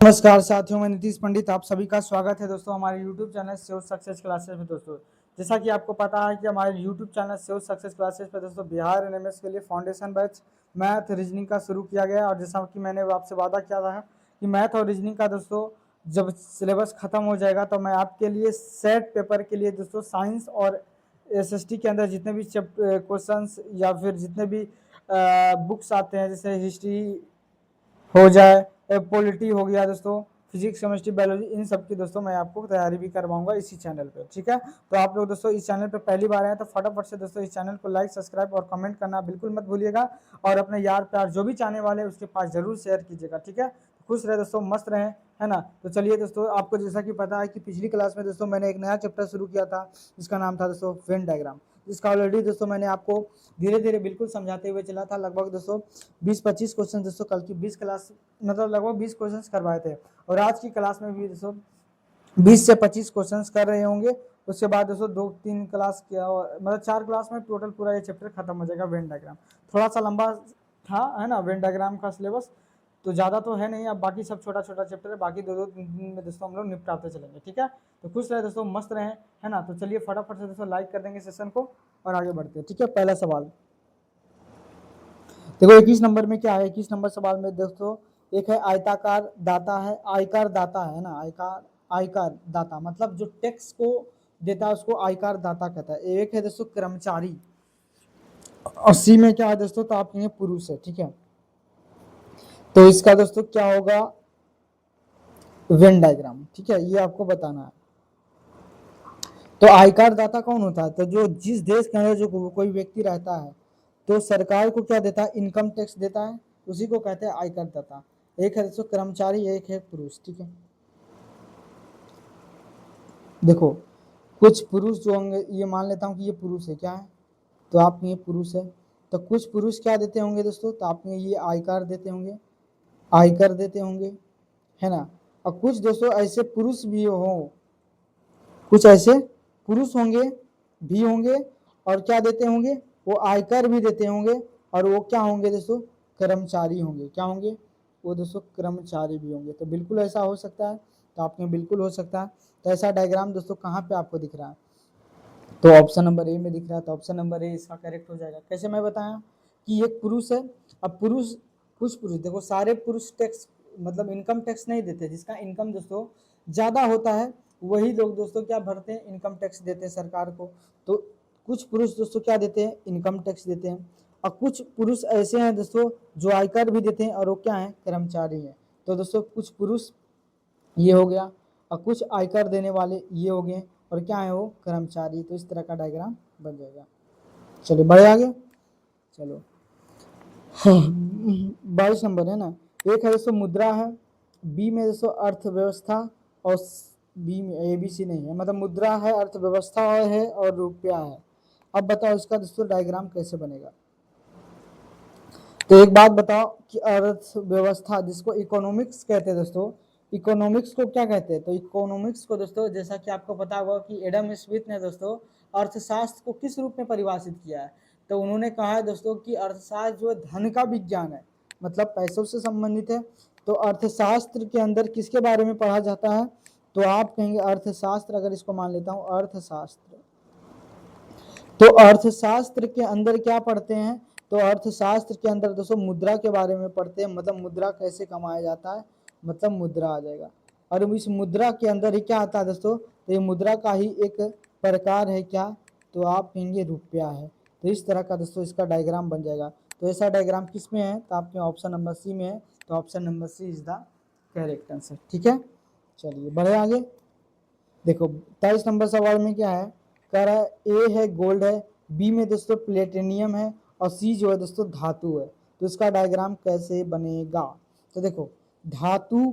नमस्कार साथियों, मैं नीतीश पंडित आप सभी का स्वागत है दोस्तों हमारे YouTube channel sales success classes में। दोस्तों जैसा कि आपको पता है कि हमारे YouTube channel sales success classes पे दोस्तों बिहार एनएमएस के लिए फाउंडेशन बैच मैथ रीजनिंग का शुरू किया गया। और जैसा कि मैंने आपसे वादा किया था कि मैथ और रीजनिंग का दोस्तों जब सिलेबस खत्म हो जाएगा तो मैं आपके लिए सेट पेपर के लिए दोस्तों साइंस और एसएसटी के अंदर जितने भी क्वेश्चन या फिर जितने भी बुक्स आते हैं, जैसे हिस्ट्री हो जाए, पॉलिटी हो गया दोस्तों, फिजिक्स केमिस्ट्री बायोलॉजी, इन सब की दोस्तों मैं आपको तैयारी भी करवाऊंगा इसी चैनल पे। ठीक है, तो आप लोग दोस्तों इस चैनल पे पहली बार आए तो फटाफट से दोस्तों इस चैनल को लाइक सब्सक्राइब और कमेंट करना बिल्कुल मत भूलिएगा। और अपने यार प्यार जो भी चाहने वाले हैं उसके पास जरूर शेयर कीजिएगा। ठीक है, खुश रहे दोस्तों, मस्त रहे, है ना। तो चलिए दोस्तों, आपको जैसा कि पता है कि पिछली क्लास में दोस्तों मैंने एक नया चैप्टर शुरू किया था जिसका नाम था दोस्तों वेन डायग्राम, जिसका ऑलरेडी दोस्तों मैंने आपको धीरे धीरे बिल्कुल समझाते हुए चला था। लगभग दोस्तों 20-25 क्वेश्चन दोस्तों कल की 20 क्लास मतलब लगभग 20 क्वेश्चंस करवाए थे। और आज की क्लास में भी दोस्तों 20 से 25 क्वेश्चंस कर रहे होंगे। उसके बाद दोस्तों 2-3 क्लास किया, मतलब 4 क्लास में टोटल पूरा ये चैप्टर खत्म हो जाएगा। वेन डायग्राम थोड़ा सा लंबा था, है ना, वेन डायग्राम का सिलेबस तो ज़्यादा तो है नहीं। अब बाकी सब छोटा छोटा चैप्टर है, बाकी 2-2 3 दिन में दोस्तों हम लोग निपटाते चलेंगे। ठीक है, तो खुश रहे दोस्तों, मस्त रहे, है ना। तो चलिए फटाफट से दोस्तों लाइक कर देंगे सेशन को और आगे बढ़ते हैं। ठीक है, पहला सवाल देखो 21 नंबर में क्या है। 21 नंबर सवाल में दोस्तों एक है आयताकार दाता है, आयकर दाता है ना, आयकर दाता मतलब जो टैक्स को देता है उसको आयकर दाता कहता है। एक है दोस्तों कर्मचारी, और सी में क्या है दोस्तों, तो आप कहेंगे पुरुष है। ठीक है, तो इसका दोस्तों क्या होगा, वेन डायग्राम। ठीक है, ये आपको बताना है। तो आयकर दाता कौन होता है, तो जो जिस देश के अंदर जो कोई व्यक्ति रहता है तो सरकार को क्या देता है, इनकम टैक्स देता है, उसी को कहते हैं आयकर दाता। एक है दोस्तों कर्मचारी, एक है पुरुष। ठीक है, देखो कुछ पुरुष जो होंगे, ये मान लेता हूँ कि ये पुरुष है, क्या है, तो आप ये पुरुष है। तो कुछ पुरुष क्या देते होंगे दोस्तों, तो आप ये आयकर देते होंगे, आयकर देते होंगे, है ना। और कुछ दोस्तों ऐसे पुरुष भी हो, कुछ ऐसे पुरुष होंगे भी होंगे और क्या देते होंगे, वो आयकर भी देते होंगे। और वो क्या होंगे दोस्तों, कर्मचारी होंगे। क्या होंगे, वो दोस्तों कर्मचारी भी होंगे। तो बिल्कुल ऐसा हो सकता है, तो आपने बिल्कुल हो सकता है। तो ऐसा डायग्राम दोस्तों कहाँ पे आपको दिख रहा है, तो ऑप्शन नंबर ए में दिख रहा है। तो ऑप्शन नंबर ए इसका करेक्ट हो जाएगा। कैसे मैं बताया कि एक पुरुष है। अब पुरुष, कुछ पुरुष देखो, सारे पुरुष टैक्स मतलब इनकम टैक्स नहीं देते। जिसका इनकम दोस्तों ज़्यादा होता है वही लोग दोस्तों क्या भरते हैं, इनकम टैक्स देते हैं सरकार को। तो कुछ पुरुष दोस्तों क्या देते हैं, इनकम टैक्स देते हैं। और कुछ पुरुष ऐसे हैं दोस्तों जो आयकर भी देते हैं और वो क्या है, कर्मचारी हैं। तो दोस्तों कुछ पुरुष ये हो गया और कुछ आयकर देने वाले ये हो गए और क्या है, वो कर्मचारी। तो इस तरह का डायग्राम बन जाएगा। चलिए बढ़े आगे, चलो 22 नंबर है ना। एक है दोस्तों मुद्रा है, बी में दोस्तों अर्थव्यवस्था, और बी में ए बी सी नहीं है, मतलब मुद्रा है, अर्थव्यवस्था है और रुपया है। अब बताओ इसका दोस्तों डायग्राम कैसे बनेगा। तो एक बात बताओ कि अर्थव्यवस्था जिसको इकोनॉमिक्स कहते हैं दोस्तों, इकोनॉमिक्स को क्या कहते हैं, तो इकोनॉमिक्स को दोस्तों जैसा कि आपको पता होगा कि एडम स्मिथ ने दोस्तों अर्थशास्त्र को किस रूप में परिभाषित किया है। तो उन्होंने कहा है दोस्तों कि अर्थशास्त्र जो है धन का विज्ञान है, मतलब पैसों से संबंधित है। तो अर्थशास्त्र के अंदर किसके बारे में पढ़ा जाता है, तो आप कहेंगे अर्थशास्त्र। अगर इसको मान लेता हूँ अर्थशास्त्र, तो अर्थशास्त्र के अंदर क्या पढ़ते हैं, तो अर्थशास्त्र के अंदर दोस्तों मुद्रा के बारे में पढ़ते हैं, मतलब मुद्रा कैसे कमाया जाता है, मतलब मुद्रा आ जाएगा। और इस मुद्रा के अंदर ही क्या आता है दोस्तों, तो ये मुद्रा का ही एक प्रकार है क्या, तो आप कहेंगे रुपया है। तो इस तरह का दोस्तों इसका डायग्राम बन जाएगा। तो ऐसा डायग्राम किस में है, तो आपके ऑप्शन नंबर सी में है। तो option number C is the correct answer. ठीक है, चलिए बढ़े आगे। देखो 23 नंबर सवाल में क्या है, कह रहा है ए है गोल्ड है, बी में दोस्तों प्लेटिनियम है और सी जो है दोस्तों धातु है। तो इसका डायग्राम कैसे बनेगा, तो देखो धातु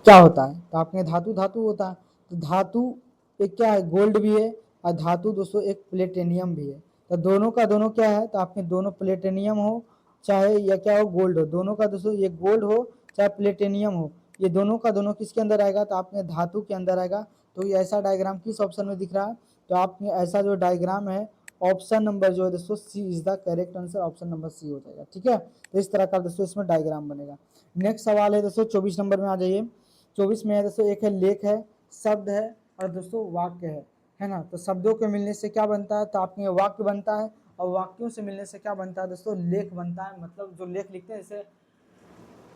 क्या होता है, तो आपने धातु धातु होता है। तो धातु एक क्या है, गोल्ड भी है, और धातु दोस्तों एक प्लेटिनियम भी है। तो दोनों का दोनों क्या है, तो आपने दोनों प्लेटिनियम हो चाहे या क्या हो, गोल्ड हो, दोनों का दोस्तों ये गोल्ड हो चाहे प्लेटिनियम हो, ये दोनों का दोनों किसके अंदर आएगा, तो आपने धातु के अंदर आएगा। तो ये ऐसा डायग्राम किस ऑप्शन में दिख रहा है, तो आपने ऐसा जो डायग्राम है ऑप्शन नंबर जो है दोस्तों C is the correct answer, option number C हो जाएगा। ठीक है, तो इस तरह का दोस्तों इसमें डायग्राम बनेगा। नेक्स्ट सवाल है दोस्तों 24 नंबर में आ जाइए। 24 में है दोस्तों, एक है लेख है, शब्द है और दोस्तों वाक्य है ना। तो शब्दों के मिलने से क्या बनता है, तो आपके वाक्य बनता है, और वाक्यों से मिलने से क्या बनता है दोस्तों, लेख बनता है। मतलब जो लेख लिखते हैं, जैसे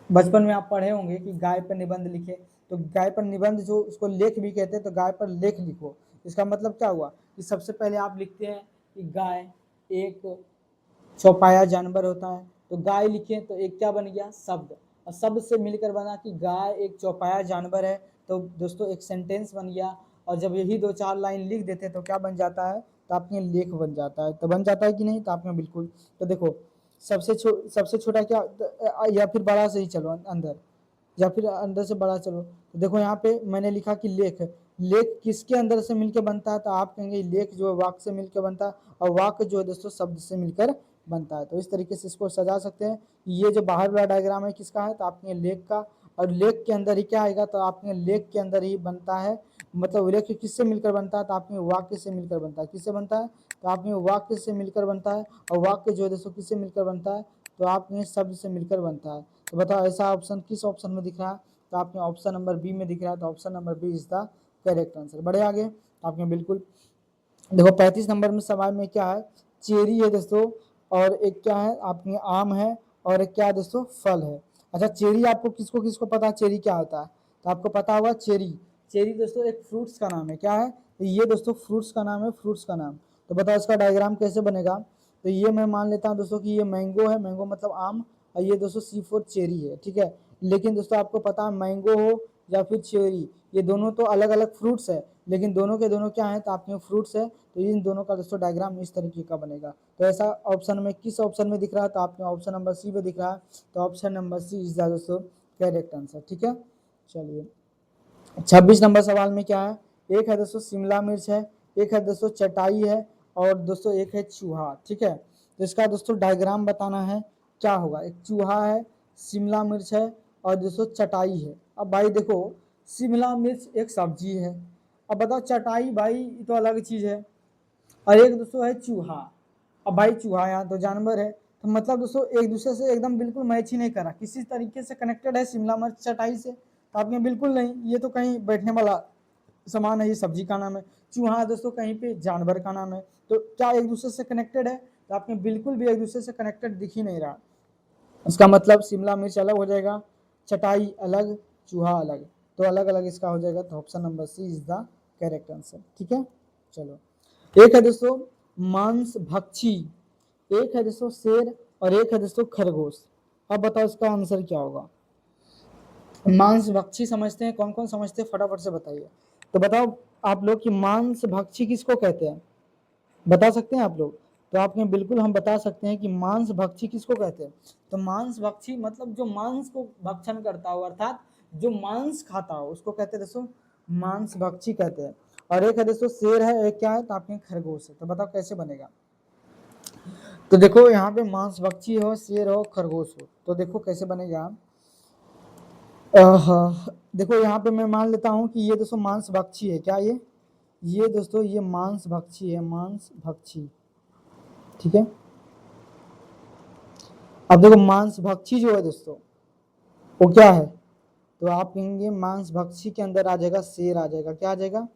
बचपन में आप पढ़े होंगे कि गाय पर निबंध लिखे, तो गाय पर निबंध जो उसको लेख भी कहते हैं, तो गाय पर लेख लिखो। इसका मतलब क्या हुआ कि सबसे पहले आप लिखते हैं कि गाय एक चौपाया जानवर होता है, तो गाय लिखे तो एक क्या बन गया, शब्द, और शब्द से मिलकर बना कि गाय एक चौपाया जानवर है, तो दोस्तों एक सेंटेंस बन गया। और जब यही 2-4 लाइन लिख देते तो क्या बन जाता है, तो आपने लेख बन जाता है। तो बन जाता है कि नहीं, तो आपने बिल्कुल। तो देखो सबसे छोटा क्या, या फिर बड़ा से ही चलो अंदर, या फिर अंदर से बड़ा चलो। तो देखो यहाँ पे मैंने लिखा कि लेख, लेख किसके अंदर से मिलकर बनता है, तो आप कहेंगे लेख जो है वाक्य से मिलकर बनता है, और वाक्य जो है दोस्तों शब्द से मिलकर बनता है। तो इस तरीके से इसको सजा सकते हैं। ये जो बाहर वाला डायग्राम है किसका है, तो आपके लेख का, और लेख के अंदर ही क्या आएगा, तो आपके लेख के अंदर ही बनता है। मतलब लेख किससे मिलकर बनता है, तो आपके वाक्य से मिलकर बनता है। किससे बनता है, तो आपके वाक्य से मिलकर बनता है, और वाक्य जो है दोस्तों किससे मिलकर बनता है, तो आपके शब्द से मिलकर बनता है। तो बताओ ऐसा ऑप्शन किस ऑप्शन में दिख रहा है, तो आपने ऑप्शन नंबर बी में दिख रहा है। तो option number B is the correct answer. बढ़े आगे, आपने बिल्कुल। देखो 35 नंबर में सवाल में क्या है, चेरी है दोस्तों, और एक क्या है आपके आम है, और एक क्या है दोस्तों, फल है। अच्छा चेरी आपको किसको किसको पता है चेरी क्या होता है, तो आपको पता होगा चेरी, चेरी दोस्तों एक फ्रूट्स का नाम है। क्या है, तो ये दोस्तों फ्रूट्स का नाम है, फ्रूट्स का नाम। तो बताओ इसका डायग्राम कैसे बनेगा, तो ये मैं मान लेता हूँ दोस्तों कि ये मैंगो है, मैंगो मतलब आम, और ये दोस्तों C4 चेरी है, ठीक है। लेकिन दोस्तों आपको पता है मैंगो हो या फिर चेरी, ये दोनों तो अलग अलग फ्रूट्स है, लेकिन दोनों के दोनों क्या है, तो आपके फ्रूट्स है। तो इन दोनों का दोस्तों डायग्राम इस तरीके का बनेगा। तो ऐसा ऑप्शन में किस ऑप्शन में दिख रहा है, तो आपके ऑप्शन नंबर सी में दिख रहा है। तो option number C is the दोस्तों करेक्ट आंसर, ठीक है। चलिए 26 नंबर सवाल में क्या है, एक है दोस्तों शिमला मिर्च है, एक है दोस्तों चटाई है, और दोस्तों एक है चूहा, ठीक है। तो इसका दोस्तों डायग्राम बताना है क्या होगा। एक चूहा है, शिमला मिर्च है, और दोस्तों चटाई है। अब भाई देखो शिमला मिर्च एक सब्जी है, अब बताओ चटाई भाई तो अलग चीज है, और एक दोस्तों है चूहा। अब भाई चूहा यहाँ तो जानवर है, तो मतलब दोस्तों एक दूसरे से एकदम बिल्कुल मैच ही नहीं करा, किसी तरीके से कनेक्टेड है शिमला मिर्च चटाई से, तो आपने बिल्कुल नहीं, ये तो कहीं बैठने वाला सामान है, ये सब्जी का नाम है। चूहा दोस्तों कहीं पे जानवर का नाम है, तो क्या एक दूसरे से कनेक्टेड है, तो आपने बिल्कुल भी एक दूसरे से कनेक्टेड दिख ही नहीं रहा। इसका मतलब शिमला मिर्च अलग हो जाएगा, चटाई अलग, चूहा अलग, तो अलग अलग इसका हो जाएगा। तो option number C is the correct answer, ठीक है। चलो एक है दोस्तों मांस भक्षी, एक है दोस्तों शेर, और एक है दोस्तों खरगोश। अब बताओ इसका आंसर क्या होगा। मांस भक्षी समझते हैं, कौन कौन समझते हैं फटाफट से बताइए। तो बताओ आप लोग कि मांस भक्षी किसको कहते हैं, बता सकते हैं आप लोग। तो आपने बिल्कुल हम बता सकते हैं कि मांस भक्षी किसको कहते हैं। तो मांस भक्षी मतलब जो मांस को भक्षण करता हो, अर्थात जो मांस खाता हो उसको कहते हैं दोस्तों मांस भक्षी कहते हैं। और एक है दोस्तों शेर है, एक क्या है, तो आपने खरगोश है। तो बताओ कैसे बनेगा। तो देखो यहाँ पे मांस भक्षी हो, शेर हो, खरगोश हो, तो देखो कैसे बनेगा। देखो यहाँ पे मैं मान लेता हूँ कि ये दोस्तों मांस भक्षी है, क्या ये दोस्तों ये मांस भक्षी है, मांस भक्षी, ठीक है। अब देखो मांस भक्षी जो है दोस्तों वो क्या है, तो आप कहेंगे मांस भक्षी के अंदर आ जाएगा शेर, आ जाएगा, क्या आ जाएगा,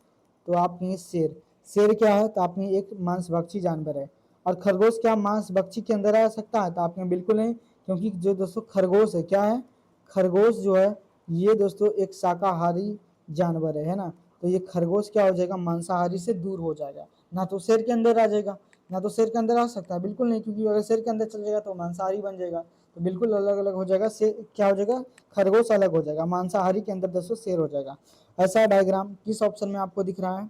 तो आप कहेंगे शेर। शेर क्या है, तो आपने एक मांस भक्षी जानवर है। और खरगोश क्या मांस भक्षी के अंदर आ सकता है, तो आपने बिल्कुल नहीं, क्योंकि जो दोस्तों खरगोश है क्या है, खरगोश जो है ये दोस्तों एक शाकाहारी जानवर है ना। तो ये खरगोश क्या हो जाएगा, मांसाहारी से दूर हो जाएगा, ना तो शेर के अंदर आ जाएगा, ना तो शेर के अंदर आ सकता है, बिल्कुल नहीं, क्योंकि अगर शेर के अंदर चल जाएगा तो मांसाहारी बन जाएगा। तो बिल्कुल अलग अलग हो जाएगा, शेर क्या हो जाएगा, खरगोश अलग हो जाएगा, मांसाहारी के अंदर दोस्तों शेर हो जाएगा। ऐसा डायग्राम किस ऑप्शन में आपको दिख रहा है,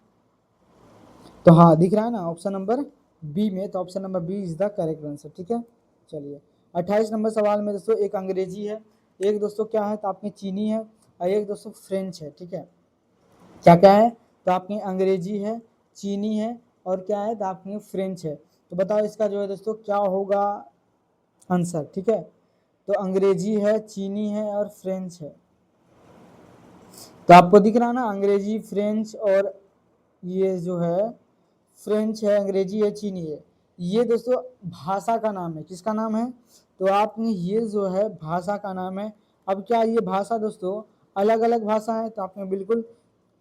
तो हाँ दिख रहा है ना ऑप्शन नंबर बी में। तो option number B is the correct answer, ठीक है। चलिए 28 नंबर सवाल में दोस्तों एक अंग्रेजी है, एक दोस्तों क्या है, तो आपने चीनी है, और एक दोस्तों फ्रेंच है, ठीक है। क्या क्या है, तो आपके अंग्रेजी है, चीनी है, और क्या है, तो आपके फ्रेंच है। तो बताओ इसका जो है दोस्तों क्या होगा आंसर, ठीक है। तो अंग्रेजी है, चीनी है, और फ्रेंच है। तो आपको दिख रहा है ना अंग्रेजी, फ्रेंच, और ये जो है फ्रेंच है, अंग्रेजी है, चीनी है। ये दोस्तों भाषा का नाम है, किसका नाम है, तो आपने ये जो है भाषा का नाम है। अब क्या ये भाषा दोस्तों अलग अलग भाषा है, तो आपने बिल्कुल,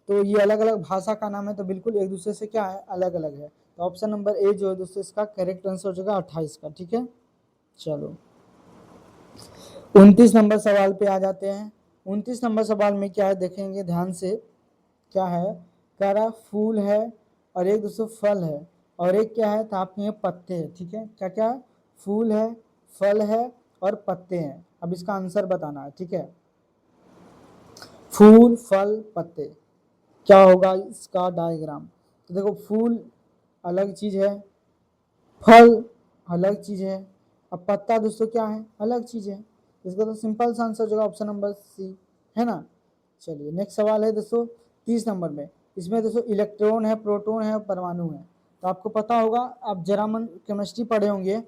तो ये अलग अलग भाषा का नाम है, तो बिल्कुल एक दूसरे से क्या है, अलग अलग है। तो ऑप्शन नंबर ए जो है दोस्तों इसका करेक्ट आंसर हो जाएगा 28 का। ठीक है, चलो 29 नंबर सवाल पे आ जाते हैं। 29 नंबर सवाल में क्या है देखेंगे ध्यान से, क्या है, कह रहा फूल है और एक दोस्तों फल है और एक क्या है, तो आपके ये पत्ते हैं। ठीक है, क्या क्या है, फूल है, फल है और पत्ते हैं। अब इसका आंसर बताना है। ठीक है, फूल फल पत्ते, क्या होगा इसका डायग्राम। तो देखो फूल अलग चीज है, फल अलग चीज है, अब पत्ता दोस्तों क्या है, अलग चीज है। इसका तो सिंपल सा आंसर जो है ऑप्शन नंबर सी है ना। चलिए नेक्स्ट सवाल है दोस्तों 30 नंबर में। इसमें दोस्तों इलेक्ट्रॉन है, प्रोटॉन है, परमाणु है। तो आपको पता होगा, आप जर्मन केमिस्ट्री पढ़े होंगे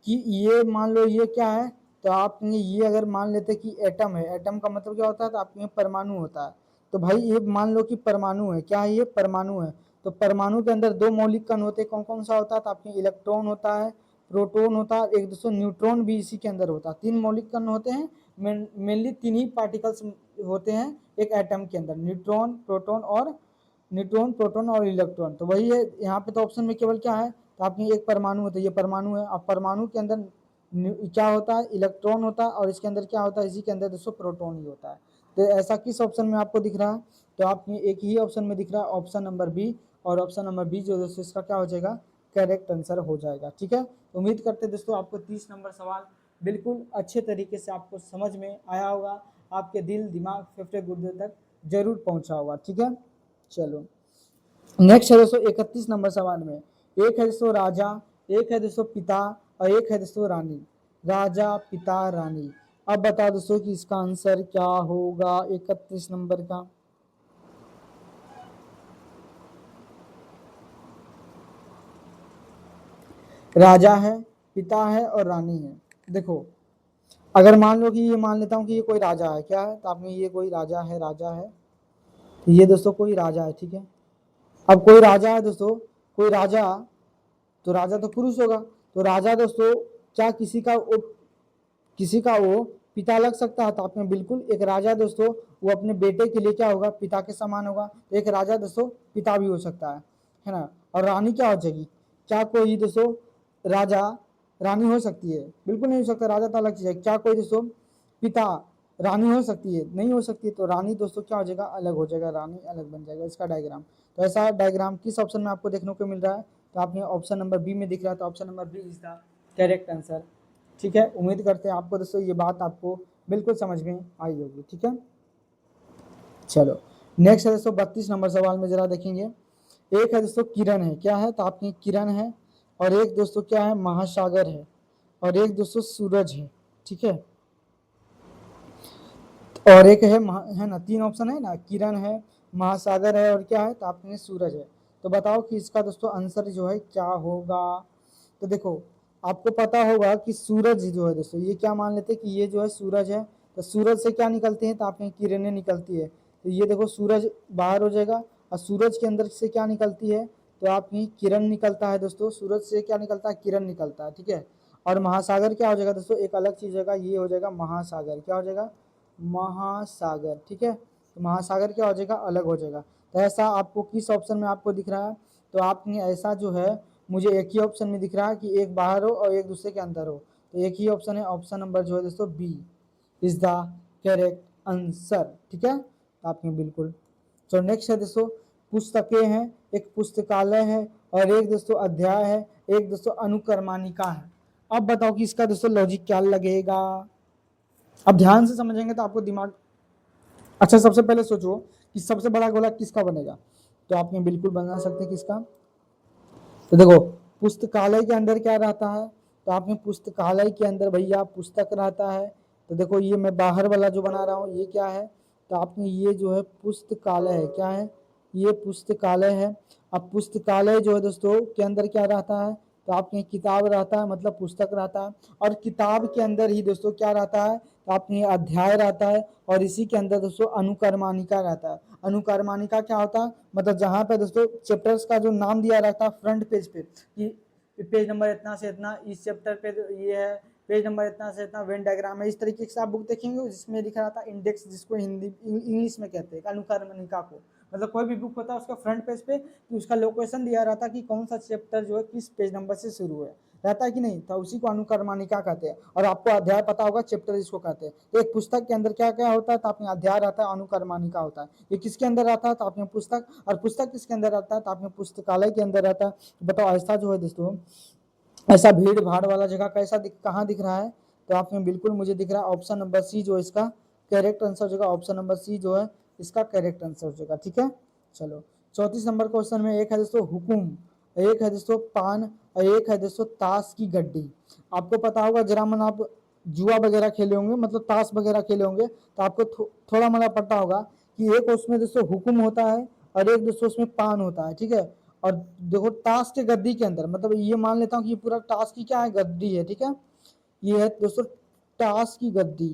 कि ये मान लो ये क्या है, तो आपने ये अगर मान लेते कि एटम है, एटम का मतलब क्या होता है, तो आपके यहाँ परमाणु होता है। तो भाई ये मान लो कि परमाणु है, क्या है ये, परमाणु है। तो परमाणु के अंदर दो मौलिक कण होते हैं, कौन कौन सा होता है, तो आपके इलेक्ट्रॉन होता है, प्रोटॉन होता है, एक दोस्तों न्यूट्रॉन भी इसी के अंदर होता है। तीन मौलिक कण होते हैं, मेनली तीन ही पार्टिकल्स होते हैं एक एटम के अंदर, न्यूट्रॉन प्रोटॉन और इलेक्ट्रॉन। तो वही है यहाँ पे, तो ऑप्शन में केवल क्या है, तो आपने एक परमाणु होता है, ये परमाणु है। अब परमाणु के अंदर क्या होता है, इलेक्ट्रॉन होता है और इसके अंदर क्या होता है, इसी के अंदर दोस्तों प्रोटॉन ही होता है। तो ऐसा किस ऑप्शन में आपको दिख रहा है, तो आपने एक ही ऑप्शन में दिख रहा है, ऑप्शन नंबर बी। और ऑप्शन नंबर बी जो दोस्तों इसका क्या हो जाएगा, करेक्ट आंसर हो जाएगा। ठीक है, उम्मीद करते दोस्तों आपको 30 नंबर सवाल बिल्कुल अच्छे तरीके से आपको समझ में आया होगा, आपके दिल दिमाग फेफड़े गुर्दे तक जरूर पहुंचा होगा। ठीक है, चलो नेक्स्ट है दोस्तों 31 नंबर सवाल में। एक है दोस्तों राजा, एक है दोस्तों पिता और एक है दोस्तों रानी। राजा पिता रानी, अब बताओ दोस्तों कि इसका आंसर क्या होगा 31 नंबर का। राजा है, पिता है और रानी है। देखो अगर मान लो कि ये मान लेता हूँ कि ये कोई राजा है, क्या है, तो आपने ये कोई राजा है, राजा है, तो ये दोस्तों कोई राजा है। ठीक है, अब कोई राजा है दोस्तों, कोई राजा, तो राजा तो पुरुष होगा, तो राजा दोस्तों क्या किसी का वो पिता लग सकता है, तो आपने बिल्कुल एक राजा दोस्तों वो अपने बेटे के लिए क्या होगा, पिता के समान होगा। तो एक राजा दोस्तों पिता भी हो सकता है ना। और रानी क्या हो जाएगी, क्या कोई दोस्तों राजा रानी हो सकती है, बिल्कुल नहीं हो सकता, राजा तो अलग चीज है। क्या कोई दोस्तों पिता रानी हो सकती है, नहीं हो सकती। तो रानी दोस्तों क्या हो जाएगा, अलग हो जाएगा, रानी अलग बन जाएगा इसका डायग्राम। तो ऐसा डायग्राम किस ऑप्शन में आपको देखने को मिल रहा है, तो आपने ऑप्शन नंबर बी में दिख रहा है, तो option number B is the correct answer. ठीक है, उम्मीद करते हैं आपको दोस्तों ये बात आपको बिल्कुल समझ में आई होगी। ठीक है, चलो नेक्स्ट है दोस्तों 32 नंबर सवाल में जरा देखेंगे। एक है दोस्तों किरण है, क्या है, तो आपकी किरण है और एक दोस्तों क्या है, महासागर है और एक दोस्तों सूरज है। ठीक है, और एक है ना, तीन ऑप्शन है ना, किरण है, महासागर है और क्या है, तो आपने सूरज है। तो बताओ कि इसका दोस्तों आंसर जो है क्या होगा। तो देखो आपको पता होगा कि सूरज जो है दोस्तों, ये क्या मान लेते हैं कि ये जो है सूरज है, तो सूरज से क्या निकलती है, तो आपने किरणें निकलती है। तो ये देखो सूरज बाहर हो जाएगा और सूरज के अंदर से क्या निकलती है, तो आपकी किरण निकलता है दोस्तों, सूरज से क्या निकलता है, किरण निकलता है। ठीक है, और महासागर क्या हो जाएगा दोस्तों, एक अलग चीज होगा, ये हो जाएगा महासागर, क्या हो जाएगा, महासागर। ठीक है, तो महासागर क्या हो जाएगा, अलग हो जाएगा। तो ऐसा आपको किस ऑप्शन में आपको दिख रहा है, तो आपने ऐसा जो है मुझे एक ही ऑप्शन में दिख रहा है कि एक बाहर हो और एक दूसरे के अंदर हो। तो एक ही ऑप्शन है, ऑप्शन नंबर जो है दोस्तों B is the correct answer. ठीक है, तो आपने बिल्कुल। तो नेक्स्ट है दोस्तों पुस्तकें हैं, एक पुस्तकालय है और एक दोस्तों अध्याय है, एक दोस्तों अनुक्रमानिका है। अब बताओ कि इसका दोस्तों लॉजिक क्या लगेगा। अब ध्यान से समझेंगे तो आपको दिमाग, अच्छा सबसे पहले सोचो कि सबसे बड़ा गोला किसका बनेगा, तो आपने बिल्कुल बना सकते किसका। तो देखो पुस्तकालय के अंदर क्या रहता है, तो आपने पुस्तकालय के अंदर भैया पुस्तक रहता है। तो देखो ये मैं बाहर वाला जो बना रहा हूँ ये क्या है, तो आपने ये जो है पुस्तकालय है, क्या है, ये पुस्तकालय है। अब पुस्तकालय जो है दोस्तों के अंदर क्या रहता है, तो आपके किताब रहता है, मतलब पुस्तक रहता है। और किताब के अंदर ही दोस्तों क्या रहता है, तो आपके अध्याय रहता है और इसी के अंदर दोस्तों अनुक्रमानिका रहता है। अनुक्रमानिका क्या होता है, मतलब जहाँ पे दोस्तों चैप्टर्स का जो नाम दिया रहता है फ्रंट पेज पे कि पेज नंबर इतना से इतना इस चैप्टर पे ये है, पेज नंबर इतना से इतना वेन डायग्राम है। इस तरीके से आप बुक देखेंगे जिसमें लिखा रहता है इंडेक्स, जिसको हिंदी इंग्लिश में कहते हैं अनुक्रमणिका को। मतलब कोई भी बुक होता है उसका फ्रंट पेज पे कि उसका लोकेशन दिया रहता है कि कौन सा चैप्टर जो है किस पेज नंबर से शुरू है, रहता है कि नहीं, तो उसी को अनुक्रमणिका कहते हैं। और आपको अध्याय पता होगा, चैप्टर इसको कहते हैं। तो एक पुस्तक के अंदर क्या क्या होता है, तो आपने अध्याय रहता है, अनुक्रमणिका होता है। ये किसके अंदर रहता है, तो आपने पुस्तक, और पुस्तक किसके अंदर रहता है, तो आपने पुस्तकालय के अंदर रहता है। बताओ ऐसा जो है दोस्तों, ऐसा भीड़ भाड़ वाला जगह कैसा कहाँ दिख रहा है, तो आपने बिल्कुल मुझे दिख रहा है ऑप्शन नंबर सी जो इसका करेक्ट आंसर जगह, ऑप्शन नंबर सी जो है इसका करेक्ट आंसर जगह। ठीक है, चलो 34 नंबर क्वेश्चन में एक है दोस्तों हुकुम, एक है दोस्तों पान, और एक है दोस्तों ताश की गड्डी। आपको पता होगा जरा मन आप जुआ वगैरह खेले होंगे, मतलब ताश वगैरह खेले होंगे, तो आपको थोड़ा मला पता होगा कि एक उसमें दोस्तों हुकुम होता है और एक दोस्तों उसमें पान होता है। ठीक है, और देखो टास्क के गद्दी के अंदर, मतलब ये मान लेता हूँ कि ये पूरा टास्क की क्या है, गद्दी है। ठीक है, ये है दोस्तों टास्क की गद्दी,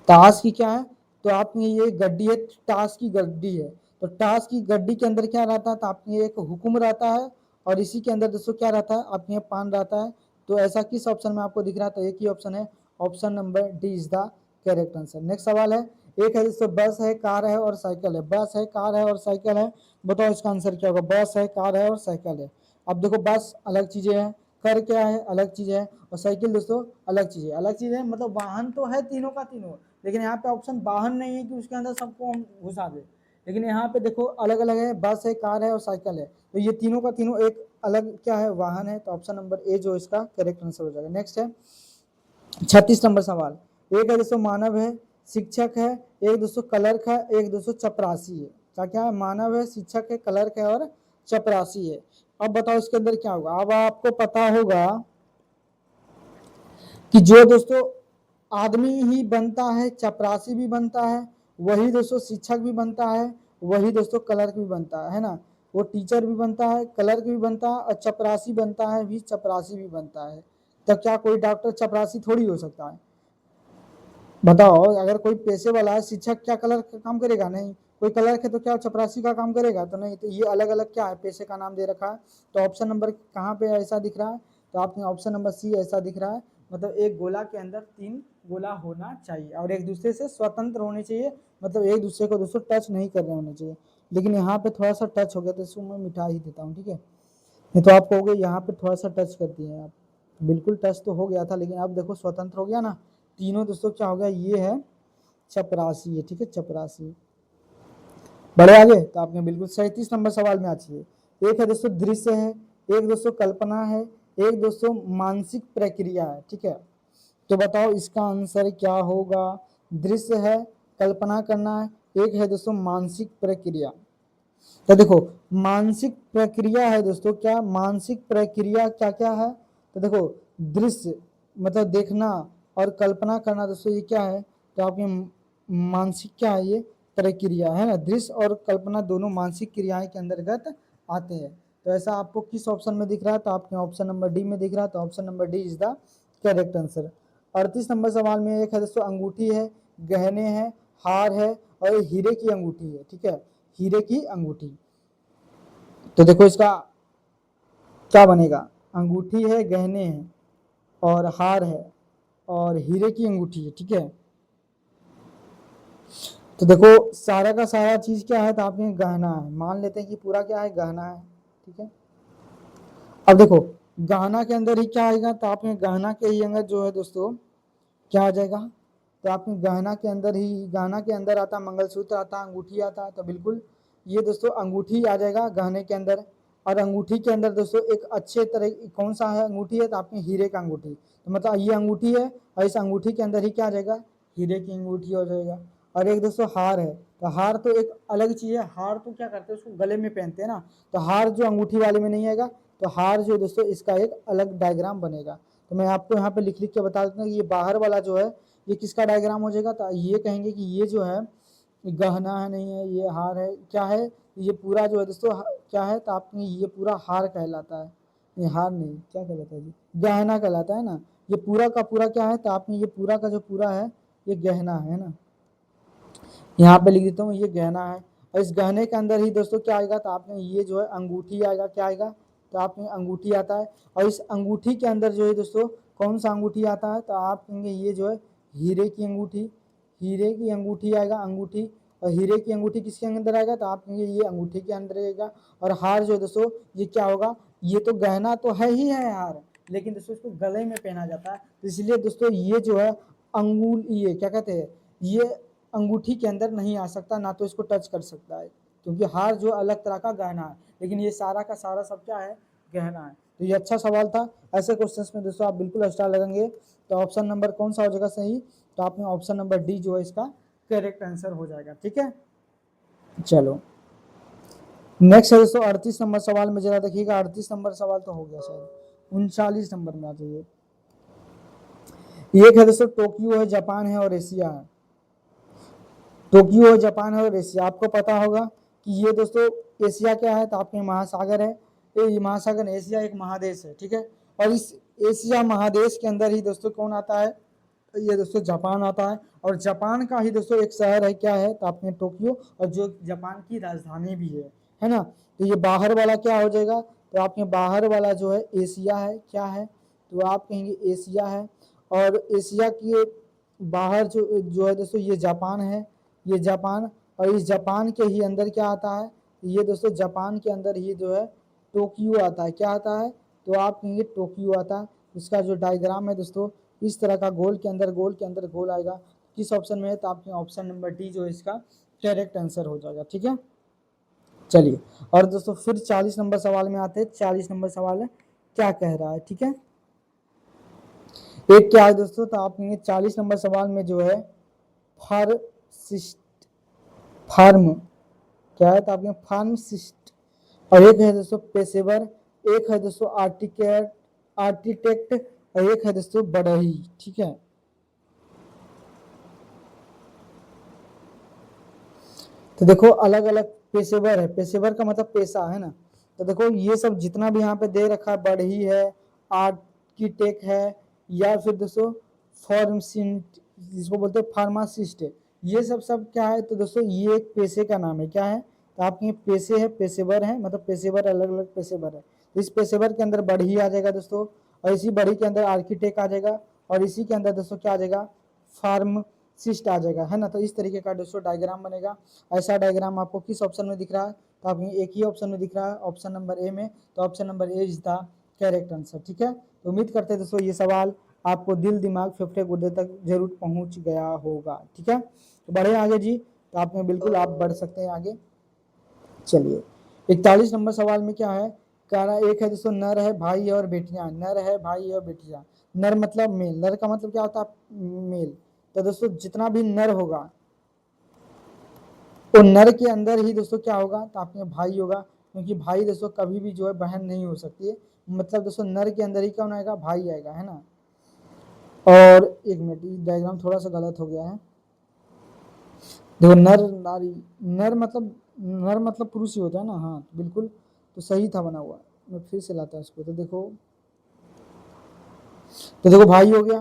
टास्क की क्या है, तो आपने ये गड्डी है, टास्क की गड्डी है। तो टास्क की गड्डी के अंदर क्या रहता है, तो आपने एक हुक्म रहता है और इसी के अंदर दोस्तों क्या रहता है, आपने पान रहता है। तो ऐसा किस ऑप्शन में आपको दिख रहा है, तो एक ही ऑप्शन है, option number D is the correct answer. Next सवाल है, एक है दोस्तों बस है, कार है और साइकिल है। बस है, कार है और साइकिल है, बताओ इसका आंसर क्या होगा। बस है, कार है और साइकिल है। अब देखो बस अलग चीजें हैं, कार क्या है अलग चीज है, और साइकिल दोस्तों अलग चीज है। अलग चीज है मतलब वाहन तो है तीनों का तीनों, लेकिन यहाँ पे ऑप्शन वाहन नहीं है कि उसके अंदर सबको हम घुसा दे। लेकिन यहाँ पे देखो अलग अलग है, बस है, कार है और साइकिल है, तो ये तीनों का तीनों एक अलग क्या है, वाहन है। तो ऑप्शन नंबर ए जो इसका करेक्ट आंसर हो जाएगा। नेक्स्ट है 36 नंबर सवाल, एक है दोस्तों मानव है, शिक्षक है, एक दोस्तों क्लर्क है, एक दोस्तों चपरासी है। क्या क्या है, मानव है, शिक्षक है, क्लर्क है और चपरासी है। अब बताओ इसके अंदर क्या होगा। अब आपको पता होगा कि जो दोस्तों आदमी ही बनता है, चपरासी भी बनता है, वही दोस्तों शिक्षक भी बनता है, वही दोस्तों क्लर्क भी बनता है ना। वो टीचर भी बनता है, क्लर्क भी बनता है और चपरासी बनता है भी, चपरासी भी बनता है। तो क्या कोई डॉक्टर चपरासी थोड़ी हो सकता है, बताओ। अगर कोई पैसे वाला है, शिक्षक क्या क्लर्क का काम करेगा, नहीं। कोई क्लर्क है तो क्या चपरासी का काम करेगा, तो नहीं। तो ये अलग अलग क्या है, पैसे का नाम दे रखा है। तो ऑप्शन नंबर कहाँ पे ऐसा दिख रहा है, तो आपने ऑप्शन नंबर सी ऐसा दिख रहा है। मतलब एक गोला के अंदर 3 गोला होना चाहिए और एक दूसरे से स्वतंत्र होने चाहिए, मतलब एक दूसरे को दोस्तों टच नहीं कर रहे होने चाहिए। लेकिन यहाँ पे थोड़ा सा टच हो गया तो इसको मैं मिटा ही देता हूँ। ठीक है, नहीं तो आप कहोगे यहाँ पे थोड़ा सा टच कर दिए आप, बिल्कुल टच तो हो गया था, लेकिन अब देखो स्वतंत्र हो गया ना। तीनों दोस्तों क्या हो गया, ये है चपरासी है। ठीक है, चपरासी। बड़े आगे, तो आपने बिल्कुल 37 नंबर सवाल में आ चाहिए। एक है दोस्तों दृश्य है, एक दोस्तों कल्पना है, एक दोस्तों मानसिक प्रक्रिया है। ठीक है, तो बताओ इसका आंसर क्या होगा। दृश्य है, कल्पना करना है, एक है दोस्तों मानसिक प्रक्रिया। तो देखो मानसिक प्रक्रिया है दोस्तों, क्या मानसिक प्रक्रिया क्या क्या है, तो देखो दृश्य मतलब देखना और कल्पना करना दोस्तों ये क्या है, तो आपके मानसिक क्या है, ये प्रक्रिया है ना। दृश्य और कल्पना दोनों मानसिक क्रियाएं के अंतर्गत आते हैं। तो ऐसा आपको किस ऑप्शन में दिख रहा है, तो आपके ऑप्शन नंबर डी में दिख रहा है। तो option number D is the correct answer. 38 number सवाल में एक है दोस्तों अंगूठी है, गहने हैं, हार है और हीरे की अंगूठी है। ठीक है, हीरे की अंगूठी। तो देखो इसका क्या बनेगा, अंगूठी है, गहने हैं और हार है और हीरे की अंगूठी है। ठीक है, तो देखो सारा का सारा चीज क्या है, तो आपने गहना है, मान लेते हैं कि पूरा क्या है, गहना है। ठीक है, अब देखो गहना के अंदर ही क्या आएगा, तो आपने गहना के ही अंदर जो है दोस्तों क्या आ जाएगा, तो आपने गहना के अंदर ही, गहना के अंदर आता मंगलसूत्र आता, अंगूठी आता, तो बिल्कुल ये दोस्तों अंगूठी आ जाएगा गहने के अंदर। और अंगूठी के अंदर दोस्तों एक अच्छे तरह कौन सा है अंगूठी है, तो आपने हीरे का अंगूठी, तो मतलब ये अंगूठी है और इस अंगूठी के अंदर ही क्या आ जाएगा, हीरे की अंगूठी हो जाएगा। और एक दोस्तों हार है, तो हार तो एक अलग चीज है, हार तो क्या करते हैं उसको गले में पहनते हैं ना, तो हार जो अंगूठी वाले में नहीं आएगा। तो हार जो दोस्तों इसका एक अलग डायग्राम बनेगा। तो मैं आपको यहाँ पे लिख लिख के बता देता हूँ कि ये बाहर वाला जो है ये किसका डायग्राम हो जाएगा, तो ये कहेंगे कि ये जो है गहना है, नहीं है, ये हार है, क्या है, ये पूरा जो है दोस्तों क्या है, तो आपने ये पूरा हार कहलाता है। ये हार नहीं, क्या कहलाता है जी, गहना कहलाता है ना। ये पूरा का पूरा क्या है, तो आपने ये पूरा का जो पूरा है ये गहना है ना। यहाँ पे लिख देता हूँ ये गहना है। और इस गहने के अंदर ही दोस्तों क्या आएगा, तो आपने ये जो है अंगूठी आएगा, क्या आएगा, तो आपने अंगूठी आता है। और इस अंगूठी के अंदर जो है दोस्तों कौन सा अंगूठी आता है, तो आप कहेंगे ये जो है हीरे की अंगूठी, हीरे की अंगूठी आएगा अंगूठी, और हीरे की अंगूठी किसके अंदर आएगा, तो आप कहेंगे ये अंगूठी के अंदर आएगा। और हार जो है दोस्तों ये क्या होगा, ये तो गहना तो है ही है हार, लेकिन दोस्तों इसको गले में पहना जाता है, तो इसलिए दोस्तों ये जो है अंगूल, ये क्या कहते हैं, ये अंगूठी के अंदर नहीं आ सकता, ना तो इसको टच कर सकता है, क्योंकि हार जो अलग तरह का गहना है, लेकिन ये सारा का सारा सब क्या है, गहना है। तो ये अच्छा सवाल था। ऐसे क्वेश्चंस में दोस्तों आप बिल्कुल स्टार लगेंगे। तो ऑप्शन नंबर कौन सा हो जाएगा सही, तो आपने ऑप्शन नंबर डी जो है इसका करेक्ट आंसर हो जाएगा। ठीक है, चलो नेक्स्ट है दोस्तों 38 नंबर सवाल में जरा देखिएगा। 38 नंबर सवाल तो हो गया शायद, 39 नंबर में आ जाइए। एक है दोस्तों टोक्यो है, जापान है और एशिया है। टोक्यो है, जापान है और एशिया। आपको पता होगा कि ये दोस्तों एशिया क्या है, तो आपके महासागर है, ये महासागर, एशिया एक महादेश है। ठीक है, और इस एशिया महादेश के अंदर ही दोस्तों कौन आता है, ये दोस्तों जापान आता है, और जापान का ही दोस्तों एक शहर है, क्या है, तो आपने टोक्यो, और जो जापान की राजधानी भी है ना। तो ये बाहर वाला क्या हो जाएगा, तो आपने बाहर वाला जो है एशिया है, क्या है, तो आप कहेंगे एशिया है, और एशिया की बाहर जो है दोस्तों ये जापान है, ये जापान, और इस जापान के ही अंदर क्या आता है, ये दोस्तों जापान के अंदर ही जो है टोक्यो आता है, क्या आता है, तो आप कहेंगे टोक्यो आता है। इसका जो डायग्राम है दोस्तों इस तरह का, गोल के अंदर गोल के अंदर गोल आएगा। किस ऑप्शन में है, तो आपके ऑप्शन नंबर डी जो है इसका करेक्ट आंसर हो जाएगा। ठीक है, चलिए और दोस्तों फिर 40 नंबर सवाल में आते हैं। 40 नंबर सवाल है क्या कह रहा है, ठीक है, एक क्या है दोस्तों, तो आप कहेंगे 40 नंबर सवाल में जो है फार्म क्या है, तो आपके फार्मासिस्ट, और एक है दोस्तों पेशेवर, एक है दोस्तों आर्किटेक्ट, और एक है दोस्तों बढ़ई। ठीक है, तो देखो अलग अलग पेशेवर है, पेशेवर का मतलब पेशा है ना। तो देखो ये सब जितना भी यहाँ पे दे रखा है, बढ़ई है, आर्किटेक्ट है, या फिर दोस्तों फार्मासिस्ट जिसको बोलते हैं फार्मासिस्ट है, ये सब सब क्या है, तो दोस्तों ये एक पेशे का नाम है, क्या है, तो आपके पेशे है, पेशेवर है, मतलब पेशेवर अलग अलग पेशेवर है। तो इस पेशेवर के अंदर बढ़ई आ जाएगा दोस्तों, और इसी बढ़ई के अंदर आर्किटेक्ट आ जाएगा, और इसी के अंदर दोस्तों क्या आ जाएगा, फार्मासिस्ट आ जाएगा, है ना। तो इस तरीके का दोस्तों डायग्राम बनेगा। ऐसा डायग्राम आपको किस ऑप्शन में दिख रहा है, तो आप एक ही ऑप्शन में दिख रहा है, ऑप्शन नंबर ए में, तो option number A is the correct answer. ठीक है, तो उम्मीद करते हैं दोस्तों ये सवाल आपको दिल दिमाग फेफड़े गुर्दे तक जरूर पहुंच गया होगा। ठीक है, तो बढ़े आगे जी, तो आपने बिल्कुल आप बढ़ सकते हैं आगे। चलिए 41 नंबर सवाल में क्या है, कह रहा है एक है दोस्तों नर है भाई और बेटियां, नर है भाई और बेटियां। नर मतलब मेल, नर का मतलब क्या होता है, मेल। तो दोस्तों जितना भी नर होगा तो नर के अंदर ही दोस्तों क्या होगा, तो आपके भाई होगा, क्योंकि भाई दोस्तों कभी भी जो है बहन नहीं हो सकती है, मतलब दोस्तों नर के अंदर ही कौन आएगा, भाई आएगा, है ना। और एक मिनट, डायग्राम थोड़ा सा गलत हो गया है। देखो नर नारी, नर मतलब पुरुष ही होता है ना, हाँ बिल्कुल, तो सही था बना हुआ। मैं फिर से लाता इसको, तो देखो भाई हो गया,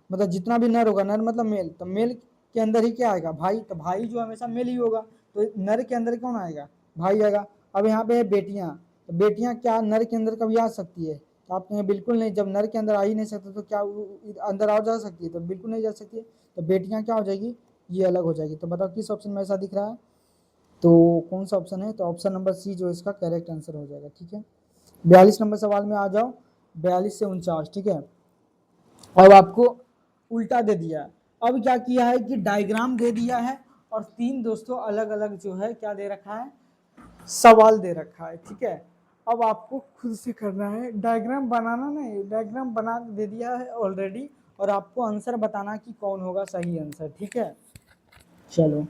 मतलब जितना भी नर होगा, नर मतलब मेल, तो मेल के अंदर ही क्या आएगा, भाई, तो भाई जो हमेशा मेल ही होगा, तो नर के अंदर कौन आएगा, भाई आएगा। अब यहाँ पे है बेटियां, तो बेटियां क्या नर के अंदर कभी आ सकती है, तो आप कहेंगे बिल्कुल नहीं, जब नर के अंदर आ ही नहीं सकते तो क्या अंदर आ जा सकती है, तो बिल्कुल नहीं जा सकती है। तो बेटियां क्या हो जाएगी, ये अलग हो जाएगी। तो बताओ किस ऑप्शन में ऐसा दिख रहा है, तो कौन सा ऑप्शन है, तो ऑप्शन नंबर सी जो इसका करेक्ट आंसर हो जाएगा। ठीक है, 42 नंबर सवाल में आ जाओ, 42 से 49। ठीक है, अब आपको उल्टा दे दिया, अब क्या किया है कि डायग्राम दे दिया है, और तीन दोस्तों अलग अलग जो है क्या दे रखा है, सवाल दे रखा है। ठीक है, अब आपको खुद से करना है, डायग्राम बनाना नहीं, डायग्राम बना दे दिया है ऑलरेडी, और आपको आंसर बताना कि कौन होगा सही आंसर। ठीक है, चलो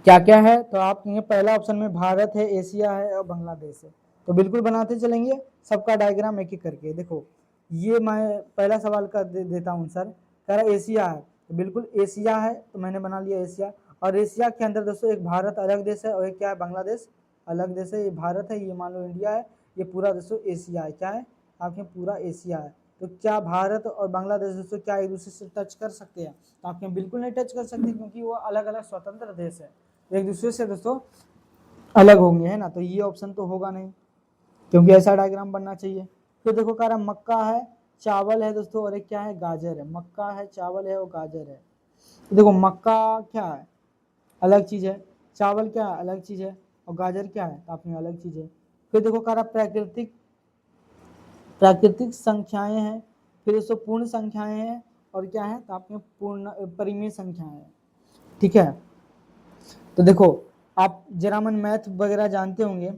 क्या क्या है, तो आप ये पहला ऑप्शन में भारत है, एशिया है और बांग्लादेश है, तो बिल्कुल बनाते चलेंगे सबका डायग्राम एक एक करके। देखो ये मैं पहला सवाल का देता हूँ सर, कह रहा एशिया है, तो बिल्कुल एशिया है, तो मैंने बना लिया एशिया। और एशिया के अंदर दोस्तों एक भारत अलग देश है, और एक क्या है, बांग्लादेश अलग देश है। ये भारत है, ये मान लो इंडिया है, ये पूरा दोस्तों एशिया है, क्या है आपके पूरा एशिया है। तो क्या भारत और बांग्लादेश दोस्तों क्या एक दूसरे से टच कर सकते हैं, तो आपके बिल्कुल नहीं टच कर सकते, क्योंकि वो अलग अलग स्वतंत्र देश है, एक दूसरे से दोस्तों अलग होंगे, है ना। तो ये ऑप्शन तो होगा नहीं, क्योंकि ऐसा डायग्राम बनना चाहिए। फिर देखो कह रहा मक्का है, चावल है दोस्तों और एक क्या है, गाजर है। मक्का है, चावल है और गाजर है। तो देखो मक्का क्या है, अलग चीज है, चावल क्या है, अलग चीज है, और गाजर क्या है, तो आपने अलग चीज है। फिर देखो कह रहा प्राकृतिक प्राकृतिक संख्याएं हैं, फिर दोस्तों पूर्ण संख्याएं हैं, और क्या है, तो आपने पूर्ण परिमेय संख्याएं हैं। ठीक है, तो देखो आप जरा मन मैथ वगैरह जानते होंगे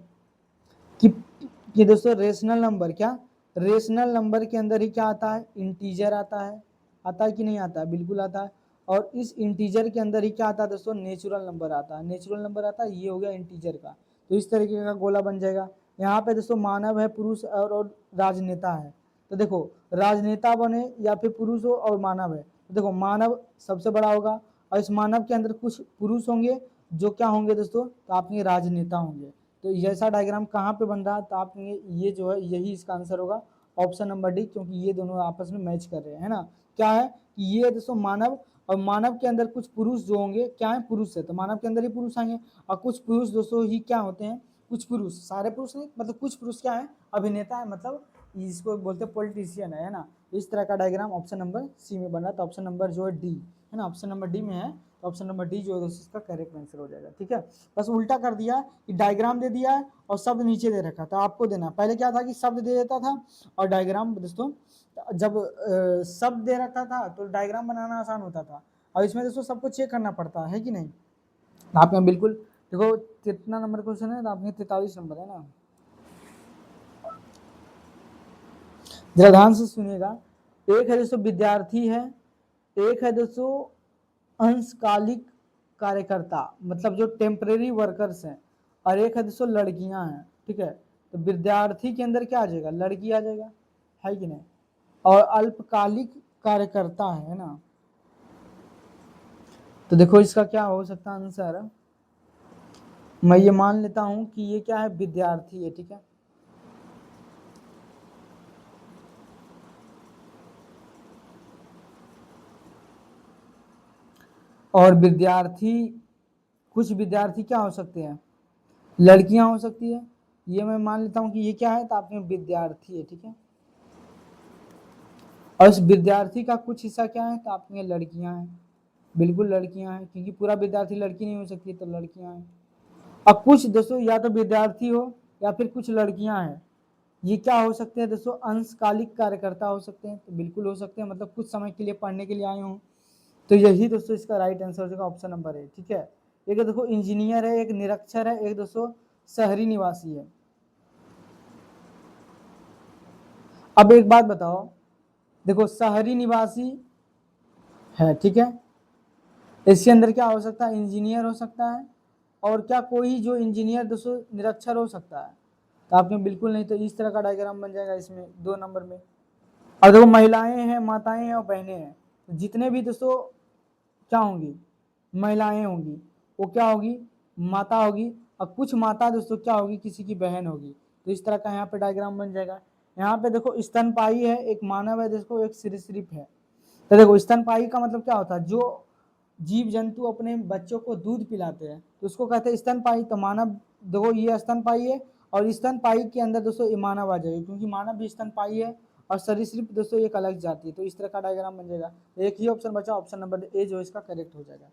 कि दोस्तों रेशनल नंबर, क्या रेशनल नंबर के अंदर ही क्या आता है, इंटीजर आता है कि नहीं आता है, बिल्कुल आता है। और इस इंटीजर के अंदर ही क्या आता है दोस्तों, नेचुरल नंबर आता है, नेचुरल नंबर आता है, ये हो गया इंटीजर का। तो इस तरीके का गोला बन जाएगा। यहाँ पे दोस्तों मानव है, पुरुष और राजनेता है। तो देखो राजनेता बने या फिर पुरुष हो और मानव है, तो देखो मानव सबसे बड़ा होगा, और इस मानव के अंदर कुछ पुरुष होंगे जो क्या होंगे दोस्तों, तो आपके राजनेता होंगे। तो ऐसा डायग्राम कहाँ पे बन रहा है, तो आप ये जो है यही इसका आंसर होगा, ऑप्शन नंबर डी, क्योंकि ये दोनों आपस में मैच कर रहे हैं, है ना। क्या है कि ये दोस्तों मानव, और मानव के अंदर कुछ पुरुष जो होंगे, क्या है, पुरुष है, तो मानव के अंदर ही पुरुष आएंगे। और कुछ पुरुष दोस्तों ही क्या होते हैं, कुछ पुरुष, सारे पुरुष नहीं, मतलब कुछ पुरुष क्या है, अभिनेता है, मतलब इसको बोलते हैं पॉलिटिशियन है ना। इस तरह का डायग्राम ऑप्शन नंबर सी में बन रहा है, तो ऑप्शन नंबर जो है डी है ना, ऑप्शन नंबर डी में है, तो ऑप्शन नंबर डी जो है दोस्तों इसका करेक्ट आंसर हो जाएगा। ठीक है, बस उल्टा कर दिया कि डायग्राम दे दिया है और शब्द नीचे दे रखा था, आपको देना पहले क्या था कि शब्द दे देता था और डायग्राम दोस्तों, जब शब्द दे रखा था तो डायग्राम बनाना आसान होता था, और इसमें दोस्तों सबको चेक करना पड़ता है कि नहीं। आप में बिल्कुल देखो कितना नंबर क्वेश्चन है, तो आपने 43 नंबर है ना। जरा ध्यान से सुनिएगा, एक है दोस्तों विद्यार्थी है, एक है दोस्तों अंशकालिक कार्यकर्ता, मतलब जो टेम्परेरी वर्कर्स हैं, और एक है दोस्तों लड़कियां हैं। ठीक है, तो विद्यार्थी के अंदर क्या आ जाएगा, लड़की आ जाएगा, है कि नहीं, और अल्पकालिक कार्यकर्ता है ना। तो देखो इसका क्या हो सकता है आंसर, मैं ये मान लेता हूं कि ये क्या है, विद्यार्थी है। ठीक है, और विद्यार्थी, कुछ विद्यार्थी क्या हो सकते हैं, लड़कियां हो सकती है, ये मैं मान लेता हूं कि ये क्या है, तो आपने विद्यार्थी है। ठीक है, और इस विद्यार्थी का कुछ हिस्सा क्या है, तो आपके लड़कियां हैं, बिल्कुल लड़कियां हैं, क्योंकि पूरा विद्यार्थी लड़की नहीं हो सकती, तो लड़कियां हैं। अब कुछ दोस्तों या तो विद्यार्थी हो या फिर कुछ लड़कियां हैं, ये क्या हो सकते हैं दोस्तों, अंशकालिक कार्यकर्ता हो सकते हैं, तो बिल्कुल हो सकते हैं, मतलब कुछ समय के लिए पढ़ने के लिए आए हों। तो यही दोस्तों इसका राइट आंसर हो जाएगा, ऑप्शन नंबर है। ठीक है, एक देखो इंजीनियर है, एक निरक्षर है, एक दोस्तों शहरी निवासी है। अब एक बात बताओ, देखो शहरी निवासी है, ठीक है, इसके अंदर क्या हो सकता है, इंजीनियर हो सकता है, और क्या कोई जो इंजीनियर दोस्तों निरक्षर हो सकता है, तो आपने बिल्कुल नहीं, तो इस तरह का डायग्राम बन जाएगा इसमें 2 नंबर में। और देखो महिलाएं हैं, माताएं हैं और बहनें हैं, तो जितने भी दोस्तों क्या होंगी, महिलाएं होंगी, वो क्या होगी, माता होगी, और कुछ माता दोस्तों क्या होगी, किसी की बहन होगी। तो इस तरह का यहाँ पे डायग्राम बन जाएगा। यहाँ पे देखो स्तनपायी है, एक मानव है, देखो एक सरीसृप है। तो देखो स्तनपायी का मतलब क्या होता है, जो जीव जंतु अपने बच्चों को दूध पिलाते हैं, तो उसको कहते हैं स्तनपायी। तो मानव देखो ये स्तनपायी है, और स्तनपायी के अंदर दोस्तों ये मानव आ जाएगा, क्योंकि मानव भी स्तनपायी है, और सरीसृप दोस्तों एक अलग जाति है। तो इस तरह का डायग्राम बन जाएगा। एक ही ऑप्शन बचा, ऑप्शन नंबर ए जो इसका करेक्ट हो जाएगा।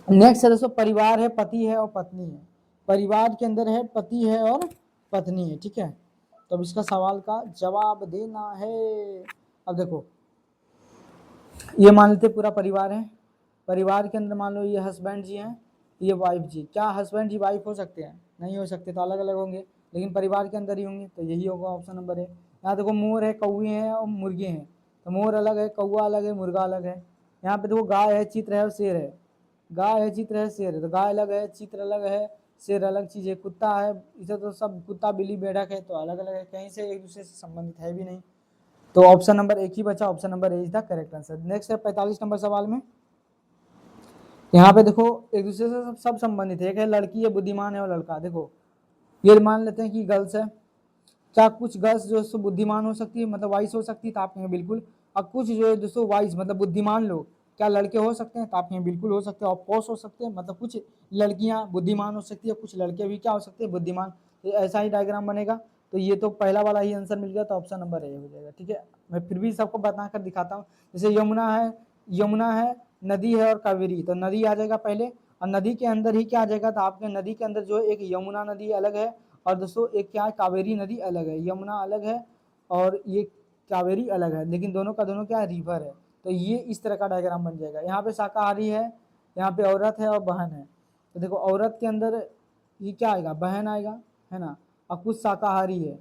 नेक्स्ट है दोस्तों परिवार है, पति है और पत्नी है। परिवार के अंदर है पति है और पत्नी है। ठीक है, तो अब इसका सवाल का जवाब देना है। अब देखो ये मान लेते पूरा परिवार है, परिवार के अंदर मान लो ये हस्बैंड जी हैं, ये वाइफ जी। क्या हस्बैंड जी वाइफ हो सकते हैं, नहीं हो सकते, तो अलग अलग होंगे, लेकिन परिवार के अंदर ही होंगे, तो यही होगा ऑप्शन नंबर है। यहाँ देखो मोर है, कौवे हैं और मुर्गे हैं, तो मोर अलग है, कौवा अलग है, मुर्गा अलग है। यहाँ पे देखो गाय है, चित्र है और शेर है, गाय है, चित्र है, शेर है, तो गाय अलग है, चित्र अलग है, शेर अलग चीज है। कुत्ता है, इसे तो सब कुत्ता बिल्ली बेड़क है, तो अलग अलग है, कहीं से एक दूसरे से संबंधित है भी नहीं। तो ऑप्शन नंबर एक ही बचा, option number A is the correct answer. Next है 45 नंबर सवाल में, यहाँ पे देखो एक दूसरे से सब संबंधित है, एक है लड़की है, बुद्धिमान है और लड़का। देखो ये मान लेते हैं कि गर्ल्स है, क्या कुछ गर्ल्स जो है बुद्धिमान हो सकती है, मतलब वाइस हो सकती है, तो आप कहेंगे बिल्कुल। अब कुछ जो है दोस्तों वाइस मतलब बुद्धिमान लोग क्या लड़के हो सकते हैं, तो आप कहेंगे बिल्कुल हो सकते हैं। ऑफकोर्स हो सकते हैं, मतलब कुछ लड़कियां बुद्धिमान हो सकती है, कुछ लड़के भी क्या हो सकते हैं, बुद्धिमान। तो ऐसा ही डायग्राम बनेगा। तो ये तो पहला वाला ही आंसर मिल गया, तो ऑप्शन नंबर ए हो जाएगा। ठीक है, मैं फिर भी सबको बता कर दिखाता हूँ। जैसे यमुना है, नदी है और कावेरी, तो नदी आ जाएगा पहले, और नदी के अंदर ही क्या आ जाएगा, तो आपके नदी के अंदर जो है एक यमुना नदी अलग है, और दोस्तों एक क्या है, कावेरी नदी अलग है। यमुना अलग है और ये कावेरी अलग है, लेकिन दोनों का दोनों क्या है, रिवर है। तो ये इस तरह का डायग्राम बन जाएगा। यहाँ पे शाकाहारी है, यहाँ पे औरत है और बहन है। तो देखो औरत के अंदर ये क्या आएगा, बहन आएगा, है ना, और कुछ शाकाहारी है।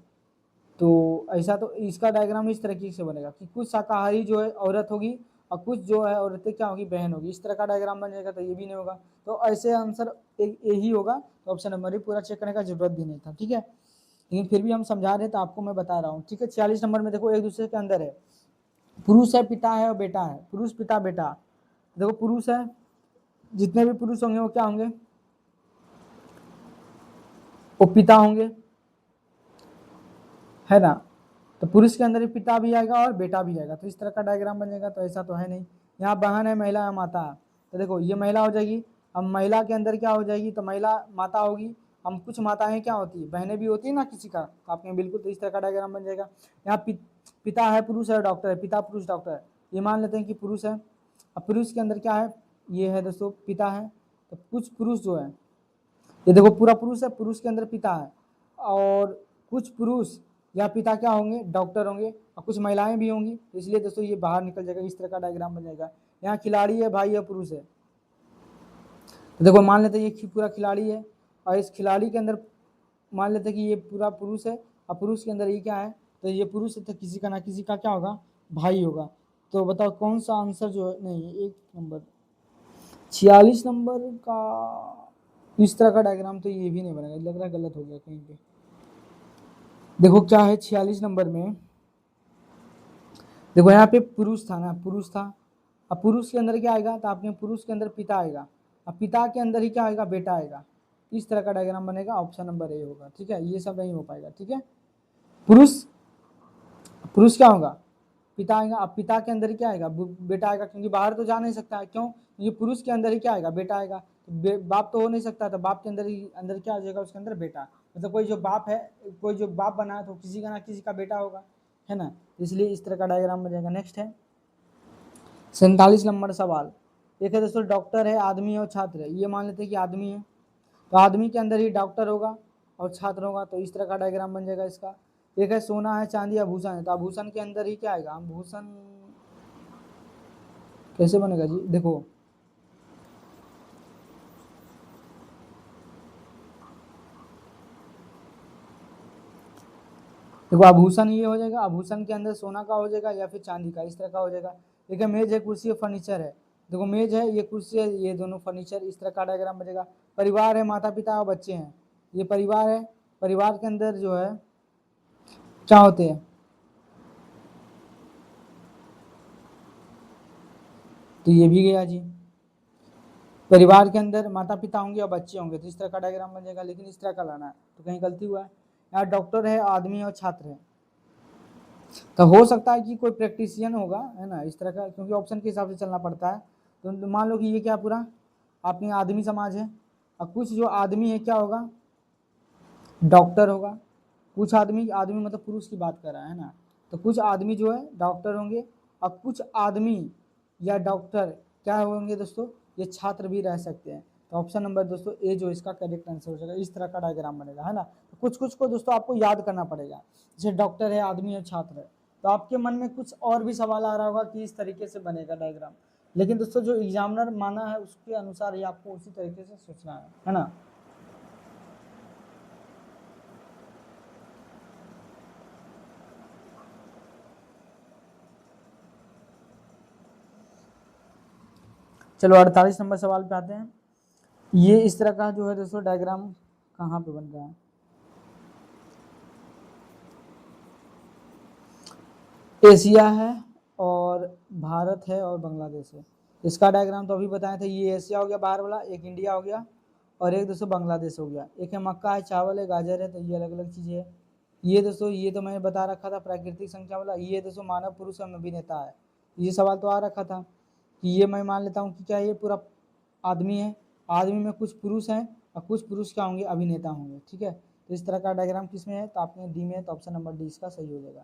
तो ऐसा, तो इसका डायग्राम इस तरीके से बनेगा कि कुछ शाकाहारी जो है औरत होगी, और कुछ जो है औरतें क्या होगी, बहन होगी। इस तरह का डायग्राम बन जाएगा, तो ये भी नहीं होगा। तो ऐसे आंसर यही होगा। तो ऑप्शन नंबर पूरा चेक करने का जरूरत भी नहीं था। ठीक है, लेकिन फिर भी हम समझा रहे, तो आपको मैं बता रहा हूँ। ठीक है, 46 नंबर में देखो एक दूसरे के अंदर है, पुरुष है, पिता है और बेटा है। पुरुष, पिता, बेटा। देखो पुरुष है, जितने भी पुरुष होंगे वो क्या होंगे, वो पिता होंगे, है ना। तो पुरुष के अंदर ही पिता भी आएगा और बेटा भी आएगा। तो इस तरह का डायग्राम बन जाएगा। तो ऐसा तो है नहीं। यहाँ बहन है, महिला है, माता है। तो देखो ये महिला हो जाएगी। अब महिला के अंदर क्या हो जाएगी, तो महिला माता होगी। हम कुछ माताएं क्या होती है, बहनें भी होती है ना किसी का, तो आपने बिल्कुल, तो इस तरह का डायग्राम बन जाएगा। यहाँ पिता है, पुरुष है, डॉक्टर है। पिता, पुरुष, डॉक्टर है। ये मान लेते हैं कि पुरुष है। अब पुरुष के अंदर क्या है, ये है दोस्तों पिता है। तो कुछ पुरुष जो है, ये देखो पूरा पुरुष है, पुरुष के अंदर पिता है, और कुछ पुरुष या पिता क्या होंगे, डॉक्टर होंगे, और कुछ महिलाएं भी होंगी। तो इसलिए दोस्तों ये बाहर निकल जाएगा। इस तरह का डायग्राम बन जाएगा। यहाँ खिलाड़ी है, भाई है, पुरुष है। तो देखो मान लेते हैं ये पूरा खिलाड़ी है, और इस खिलाड़ी के अंदर मान लेते हैं कि ये पूरा पुरुष है, और पुरुष के अंदर ये क्या है, तो ये पुरुष है, तो किसी का ना किसी का क्या होगा, भाई होगा। तो बताओ कौन सा आंसर जो है, नहीं एक नंबर 46 नंबर का इस तरह का डायग्राम तो ये भी नहीं बनेगा, लग रहा है गलत हो गया कहीं पे। देखो क्या है 46 नंबर में, देखो यहाँ पे पुरुष था ना, पुरुष था। अब पुरुष के अंदर क्या आएगा, तो आपके पुरुष के अंदर पिता आएगा, अब पिता के अंदर ही क्या आएगा, बेटा आएगा। इस तरह का डायग्राम बनेगा। ऑप्शन नंबर ए होगा। ठीक है, ये सब नहीं हो पाएगा। ठीक है, पुरुष, पुरुष क्या होगा, पिता आएगा। अब पिता के अंदर ही क्या आएगा, बेटा आएगा, क्योंकि बाहर तो जा नहीं सकता है। क्यों, क्योंकि पुरुष के अंदर ही क्या आएगा, बेटा आएगा। तो बाप तो हो नहीं सकता, तो बाप के अंदर ही अंदर क्या आ जाएगा, उसके अंदर बेटा। मतलब कोई जो बाप है, कोई जो बाप बना है, तो किसी का ना किसी का बेटा होगा, है ना। इसलिए इस तरह का डायग्राम बन जाएगा। नेक्स्ट है 47 नंबर सवाल। एक है दोस्तों, डॉक्टर है, आदमी है और छात्र है। ये मान लेते हैं कि आदमी है, तो आदमी के अंदर ही डॉक्टर होगा और छात्र होगा। तो इस तरह का डायग्राम बन जाएगा इसका। एक है सोना है, चांदी, आभूषण है। तो आभूषण के अंदर ही क्या आएगा, आभूषण कैसे बनेगा जी, देखो देखो आभूषण ये हो जाएगा, आभूषण के अंदर सोना का हो जाएगा या फिर चांदी का, इस तरह का हो जाएगा। ठीक है, मेज है, कुर्सी है, फर्नीचर है। देखो मेज है, ये कुर्सी है, ये दोनों फर्नीचर। इस तरह का डायग्राम बनेगा। परिवार है, माता पिता और बच्चे हैं। ये परिवार है, परिवार के अंदर जो है क्या होते हैं, तो ये भी गया जी। परिवार के अंदर माता पिता होंगे और बच्चे होंगे। तो इस तरह का डायग्राम बन जाएगा, लेकिन इस तरह का लाना है, तो कहीं गलती हुआ है। यहाँ डॉक्टर है, आदमी है और छात्र है। तो हो सकता है कि कोई प्रैक्टिशियन होगा, है ना, इस तरह का, क्योंकि ऑप्शन के हिसाब से चलना पड़ता है। तो मान लो कि ये क्या पूरा अपनी आदमी समाज है, और कुछ जो आदमी है क्या होगा, डॉक्टर होगा। कुछ आदमी, आदमी मतलब पुरुष की बात कर रहा है ना, तो कुछ आदमी जो है डॉक्टर होंगे, और कुछ आदमी या डॉक्टर क्या होंगे दोस्तों, ये छात्र भी रह सकते हैं। तो ऑप्शन नंबर दोस्तों ए जो इसका करेक्ट आंसर हो जाएगा। इस तरह का डायग्राम बनेगा, है ना। तो कुछ कुछ को दोस्तों आपको याद करना पड़ेगा। जैसे डॉक्टर है, आदमी है, छात्र है, तो आपके मन में कुछ और भी सवाल आ रहा होगा कि इस तरीके से बनेगा डायग्राम। लेकिन दोस्तों जो एग्जामिनर माना है उसके अनुसार ही आपको उसी तरीके से सोचना है ना। चलो 48 नंबर सवाल पे आते हैं। ये इस तरह का जो है दोस्तों डायग्राम कहाँ पे बन रहा है, एशिया है और भारत है और बांग्लादेश है। इसका डायग्राम तो अभी बताए थे। ये एशिया हो गया बाहर वाला, एक इंडिया हो गया, और एक दोस्तों बांग्लादेश हो गया। एक है मक्का है, चावल है, गाजर है। तो ये अलग अलग चीज़ें है। ये दोस्तों, ये तो मैंने बता रखा था प्राकृतिक संख्या वाला। ये दोस्तों मानव, पुरुष एवं अभिनेता है। ये सवाल तो आ रखा था कि ये मैं मान लेता हूँ कि क्या ये पूरा आदमी है, आदमी में कुछ पुरुष हैं और कुछ पुरुष क्या होंगे, अभिनेता होंगे। ठीक है, तो इस तरह का डायग्राम किस में है, तो आपके डी में है, तो ऑप्शन नंबर डी इसका सही हो जाएगा।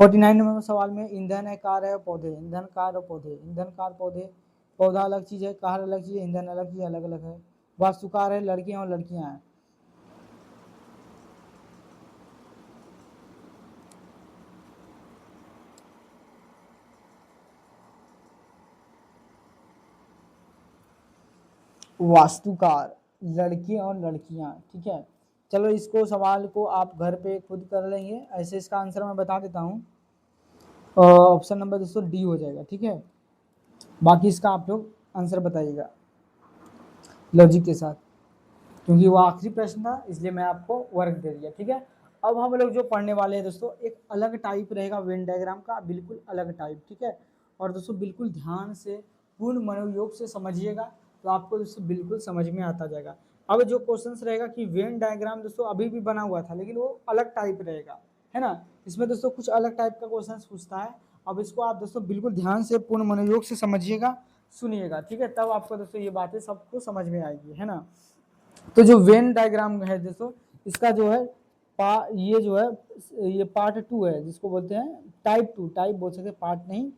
49 नंबर सवाल में ईंधन है, कार है, पौधे, ईंधन, कार और पौधे, ईंधन, कार, पौधे, पौधा अलग चीज है, कार अलग चीज है, ईंधन अलग चीज, अलग अलग है। वास्तुकार है, लड़कियां और लड़कियां हैं। वास्तुकार, लड़के और लड़कियां, ठीक है। चलो इसको सवाल को आप घर पे खुद कर लेंगे, ऐसे इसका आंसर मैं बता देता हूँ। ऑप्शन नंबर दोस्तों डी हो जाएगा, ठीक है। बाकी इसका आप लोग आंसर बताइएगा लॉजिक के साथ, क्योंकि वो आखिरी प्रश्न था इसलिए मैं आपको वर्क दे दिया, ठीक है। अब हम लोग जो पढ़ने वाले हैं दोस्तों, एक अलग टाइप रहेगा वेन डायग्राम का, बिल्कुल अलग टाइप, ठीक है। और दोस्तों बिल्कुल ध्यान से पूर्ण मनोयोग से समझिएगा, तो आपको दोस्तों बिल्कुल समझ में आता जाएगा। अब जो क्वेश्चन रहेगा कि वेन डायग्राम दोस्तों अभी भी बना हुआ था, लेकिन वो अलग टाइप रहेगा, है ना। इसमें दोस्तों कुछ अलग टाइप का क्वेश्चन पूछता है। अब इसको आप दोस्तों बिल्कुल ध्यान से पूर्ण मनोयोग से समझिएगा, सुनिएगा, ठीक है, तब आपको दोस्तों ये बातें सबको समझ में आएगी, है ना। तो जो वेन डायग्राम है दोस्तों, इसका जो है ये जो है ये पार्ट 2 है, जिसको बोलते हैं टाइप 2, टाइप बोल सकते, पार्ट नहीं,